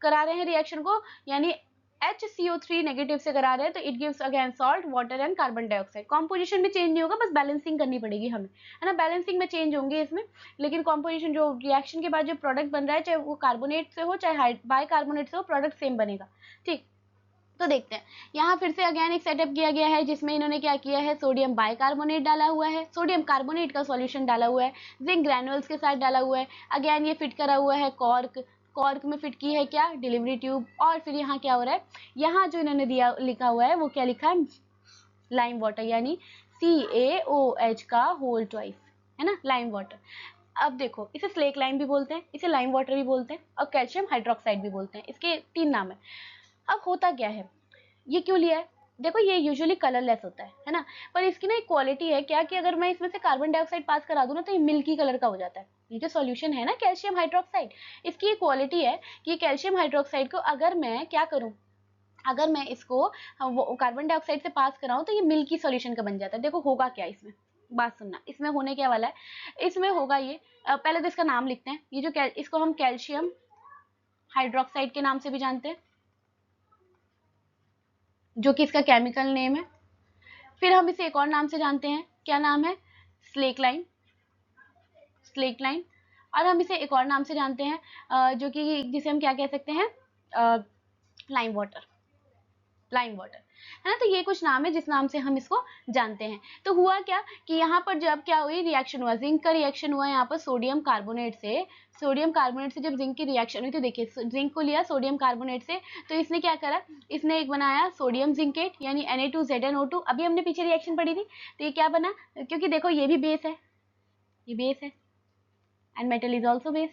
करा रहे हैं रिएक्शन को, यानी HCO3 नेगेटिव से करा रहे हैं तो it gives again salt, water and carbon dioxide. Composition में चेंज नहीं होगा, बस बैलेंसिंग करनी पड़ेगी हमें, है ना। बैलेंसिंग में चेंज होंगे इसमें, लेकिन कॉम्पोजिशन जो रिएक्शन के बाद जो प्रोडक्ट बन रहा है, चाहे वो कार्बोनेट से हो चाहे बाइकार्बोनेट से हो, प्रोडक्ट सेम बनेगा। ठीक, तो देखते हैं यहाँ फिर से अगेन एक सेटअप किया गया है जिसमें इन्होंने क्या किया है, सोडियम बाइकार्बोनेट डाला हुआ है, सोडियम कार्बोनेट का सॉल्यूशन डाला हुआ है, जिंक ग्रैनुअल्स के साथ डाला हुआ है। अगेन ये फिट करा हुआ है कॉर्क में फिट की है क्या, डिलीवरी ट्यूब। और फिर यहाँ क्या हो रहा है, यहाँ जो इन्होंने दिया लिखा हुआ है वो क्या लिखा है, लाइम वाटर, यानी CaOH का होल ट्वाइस, है ना, लाइम वाटर। अब देखो इसे स्लेक लाइम भी बोलते हैं, इसे लाइम वाटर भी बोलते हैं और कैल्शियम हाइड्रोक्साइड भी बोलते हैं। इसके 3 नाम है। अब होता क्या है, ये क्यों लिया है, देखो ये यूजुअली कलरलेस होता है ना। पर इसकी ना एक क्वालिटी है क्या कि अगर मैं इसमें से कार्बन डाइऑक्साइड पास करा दूं ना तो ये मिल्की कलर का हो जाता है। ये जो सॉल्यूशन है ना कैल्शियम हाइड्रोक्साइड, इसकी ये क्वालिटी है कि कैल्शियम हाइड्रोक्साइड को अगर मैं क्या करूं, अगर मैं इसको कार्बन डाइऑक्साइड से पास कराऊं तो ये मिल्की सॉल्यूशन का बन जाता है। देखो होगा क्या इसमें, बात सुनना, इसमें होने क्या वाला है। इसमें होगा ये, पहले तो इसका नाम लिखते हैं। ये जो इसको हम कैल्शियम हाइड्रोक्साइड के नाम से भी जानते हैं, जो कि इसका केमिकल नेम है। फिर हम इसे एक और नाम से जानते हैं, क्या नाम है, स्लेक लाइन, स्लेक लाइन। और हम इसे एक और नाम से जानते हैं जो कि जिसे हम क्या कह सकते हैं, लाइम वाटर, लाइम वाटर, है ना। तो ये कुछ नाम है जिस नाम से हम इसको जानते हैं। तो हुआ क्या कि यहाँ पर जब क्या हुई, रिएक्शन हुआ, जिंक का रिएक्शन हुआ यहाँ पर सोडियम कार्बोनेट से। सोडियम कार्बोनेट से जब जिंक की रिएक्शन हुई तो देखिए जिंक को लिया सोडियम कार्बोनेट से, तो इसने क्या करा, इसने एक बनाया सोडियम जिंकेट यानी Na2ZnO2। अभी हमने पीछे रिएक्शन पढ़ी थी, तो ये क्या बना, क्योंकि देखो ये भी बेस है, ये बेस है and metal is also base,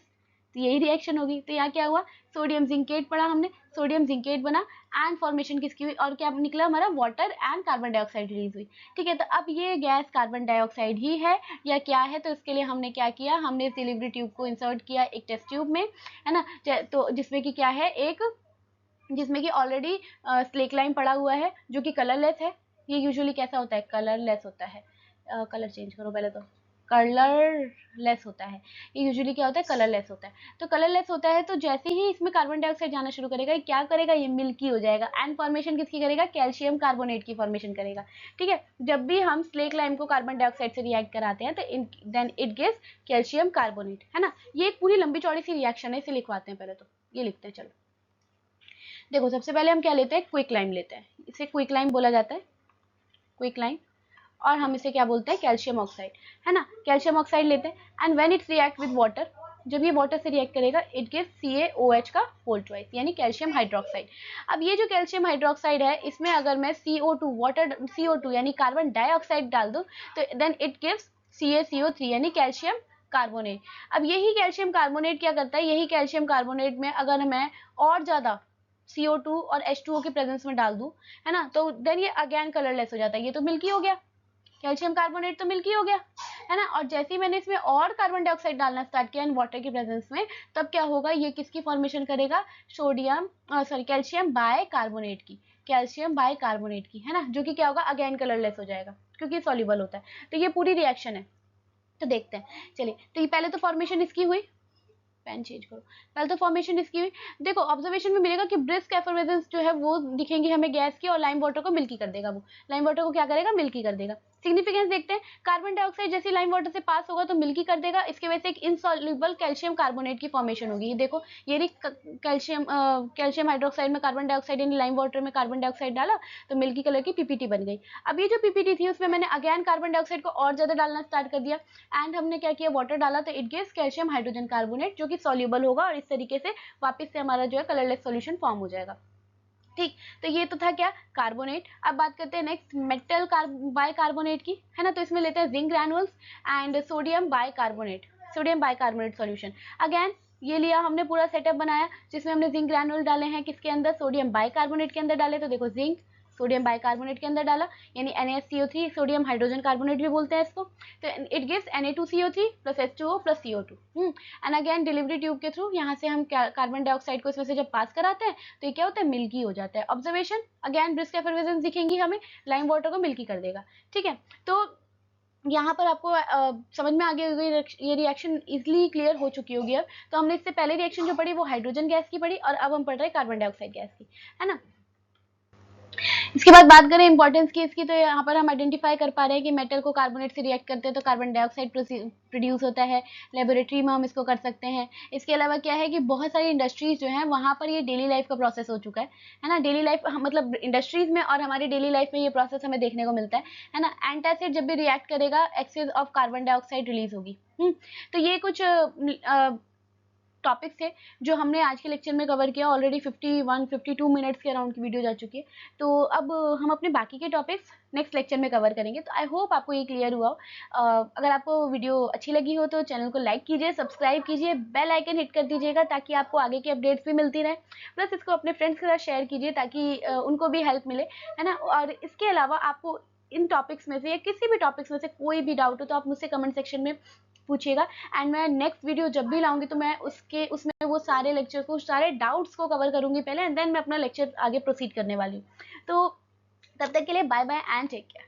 तो यही रिएक्शन होगी। तो यहाँ क्या हुआ, सोडियम जिंकेट पढ़ा हमने, सोडियम जिंकेट बना एंड फॉर्मेशन किसकी हुई, और क्या निकला हमारा, water and carbon dioxide release हुई। ठीक है, तो अब ये गैस कार्बन डाइऑक्साइड ही है या क्या है, तो इसके लिए हमने क्या किया, हमने इस डिलीवरी ट्यूब को इंसर्ट किया एक टेस्ट ट्यूब में, है ना। तो जिसमें कि क्या है, जिसमें कि ऑलरेडी स्लेक लाइम पड़ा हुआ है जो कि कलरलेस है। ये यूजुअली कैसा होता है, कलरलेस होता है। कलर चेंज करो पहले तो, कलरलेस होता है। ये यूजुअली क्या होता है, कलरलेस होता है। तो कलरलेस होता है तो जैसे ही इसमें कार्बन डाइऑक्साइड जाना शुरू करेगा, ये क्या करेगा, ये मिल्की हो जाएगा एंड फॉर्मेशन किसकी करेगा, कैल्शियम कार्बोनेट की फॉर्मेशन करेगा। ठीक है, जब भी हम स्लेक लाइम को कार्बन डाइऑक्साइड से रिएक्ट कराते हैं तो then it gives calcium carbonate, है ना। ये एक पूरी लंबी चौड़ी सी रिएक्शन है, इसे लिखवाते हैं पहले तो, ये लिखते हैं। चलो देखो सबसे पहले हम क्या लेते हैं, क्विक लाइम लेते हैं, इसे क्विक लाइम बोला जाता है, क्विक लाइम। और हम इसे क्या बोलते हैं, कैल्शियम ऑक्साइड, है ना। कैल्शियम ऑक्साइड लेते हैं and when it's react with water, जब ये वाटर से रिएक्ट करेगा इट गिव्स CaOH का होल ट्वाइस यानी कैल्शियम हाइड्रोक्साइड। अब ये जो कैल्शियम हाइड्रोक्साइड है, इसमें अगर मैं CO2 वाटर CO2 यानी कार्बन डाइऑक्साइड डाल दूं तो देन इट गिव्स CaCO3 यानी कैल्शियम कार्बोनेट। अब यही कैल्शियम कार्बोनेट क्या करता है, यही कैल्शियम कार्बोनेट में अगर मैं और ज़्यादा CO2 और H2O के प्रेजेंस में डाल दूं, है ना, तो देन ये अगेन कलरलेस हो जाता है। ये तो मिल्की हो गया, कैल्शियम कार्बोनेट तो मिल्की हो गया, है ना। और जैसे ही मैंने इसमें और कार्बन डाइऑक्साइड डालना स्टार्ट किया इन वाटर के प्रेजेंस में, तब क्या होगा, ये किसकी फॉर्मेशन करेगा, कैल्शियम बाय कार्बोनेट की, कैल्शियम बाय कार्बोनेट की, है ना, जो कि क्या होगा, अगेन कलरलेस हो जाएगा क्योंकि सॉल्युबल होता है। तो ये पूरी रिएक्शन है, तो देखते हैं। चलिए, तो ये पहले तो फॉर्मेशन इसकी हुई, पेन चेंज करो, पहले तो फॉर्मेशन इसकी हुई। देखो ऑब्जर्वेशन में मिलेगा कि ब्रिस्क एफर्वेजेंस जो है वो दिखेंगे हमें गैस की, और लाइम वाटर को मिल्की कर देगा, वो लाइम वाटर को क्या करेगा, मिल्की कर देगा। सिग्निफिकेंस देखते हैं, कार्बन डाइऑक्साइड जैसे लाइम वाटर से पास होगा तो मिल्की कर देगा, इसकी वजह से एक इनसॉल्युबल कैल्शियम कार्बोनेट की फॉर्मेशन होगी। ये देखो, ये कैल्शियम हाइड्रोक्साइड में कार्बन डाइऑक्साइड यानी लाइम वाटर में कार्बन डाइऑक्साइड डाला तो मिल्की कलर की पीपीटी बन गई। अब ये जो पीपीटी थी उसमें मैंने अगेन कार्बन डाइऑक्साइड को और ज्यादा डालना स्टार्ट कर दिया, एंड हमने क्या किया, वाटर डाला, तो it gives calcium hydrogen carbonate जो कि सॉल्युबल होगा, और इस तरीके से वापस से हमारा जो है कलरलेस सॉल्यूशन फॉर्म हो जाएगा। ठीक, तो ये तो था क्या, कार्बोनेट। अब बात करते हैं नेक्स्ट मेटल बाय कार्बोनेट की, है ना। तो इसमें लेते हैं zinc granules and sodium bicarbonate solution. Again ये लिया हमने, पूरा सेटअप बनाया जिसमें हमने जिंक ग्रैनुल डाले हैं, किसके अंदर, सोडियम बाय कार्बोनेट के अंदर डाले। तो देखो जिंक सोडियम बाय कार्बोनेट के अंदर डाला, यानी NaCO3, सोडियम हाइड्रोजन कार्बोनेट भी बोलते हैं इसको। तो it gives Na2CO3 plus H2O plus CO2। And again delivery tube के थ्रू यहाँ से हम कार्बन डाइऑक्साइड को इसमें से जब पास कराते हैं तो ये क्या होता है, मिल्की हो जाता है। ऑब्जर्वेशन अगेन ब्रिस्क एफर्वेजेंस दिखेंगी हमें, लाइम वाटर को मिल्की कर देगा। ठीक है, तो यहाँ पर आपको समझ में आ गई होगी, ये रिएक्शन इजिली क्लियर हो चुकी होगी। अब तो हमने इससे पहले रिएक्शन जो पढ़ी वो हाइड्रोजन गैस की पढ़ी, और अब हम पढ़ रहे हैं कार्बन डाइऑक्साइड गैस की, है ना। इसके बाद बात करें इंपॉर्टेंस की इसकी, तो यहाँ पर हम आइडेंटिफाई कर पा रहे हैं कि मेटल को कार्बोनेट से रिएक्ट करते हैं तो कार्बन डाइऑक्साइड प्रोड्यूस होता है, लेबोरेटरी में हम इसको कर सकते हैं। इसके अलावा क्या है कि बहुत सारी इंडस्ट्रीज जो हैं वहाँ पर ये डेली लाइफ का प्रोसेस हो चुका है ना। डेली लाइफ मतलब इंडस्ट्रीज में और हमारी डेली लाइफ में ये प्रोसेस हमें देखने को मिलता है ना। एंटासिड जब भी रिएक्ट करेगा excess of carbon dioxide release होगी। तो ये कुछ टॉपिक्स थे जो हमने आज के लेक्चर में कवर किया। ऑलरेडी 51-52 मिनट्स के अराउंड की वीडियो जा चुकी है, तो अब हम अपने बाकी के टॉपिक्स नेक्स्ट लेक्चर में कवर करेंगे। तो आई होप आपको ये क्लियर हुआ हो। अगर आपको वीडियो अच्छी लगी हो तो चैनल को लाइक कीजिए, सब्सक्राइब कीजिए, बेल आइकन हिट कर दीजिएगा ताकि आपको आगे की अपडेट्स भी मिलती रहे। प्लस इसको अपने फ्रेंड्स के साथ शेयर कीजिए ताकि उनको भी हेल्प मिले, है ना। और इसके अलावा आपको इन टॉपिक्स में से या किसी भी टॉपिक्स में से कोई भी डाउट हो तो आप मुझसे कमेंट सेक्शन में पूछिएगा, एंड मैं नेक्स्ट वीडियो जब भी लाऊंगी तो मैं उसमें वो सारे लेक्चर को, सारे डाउट्स को कवर करूंगी पहले, एंड देन मैं अपना लेक्चर आगे प्रोसीड करने वाली हूँ। तो तब तक के लिए bye bye and take care.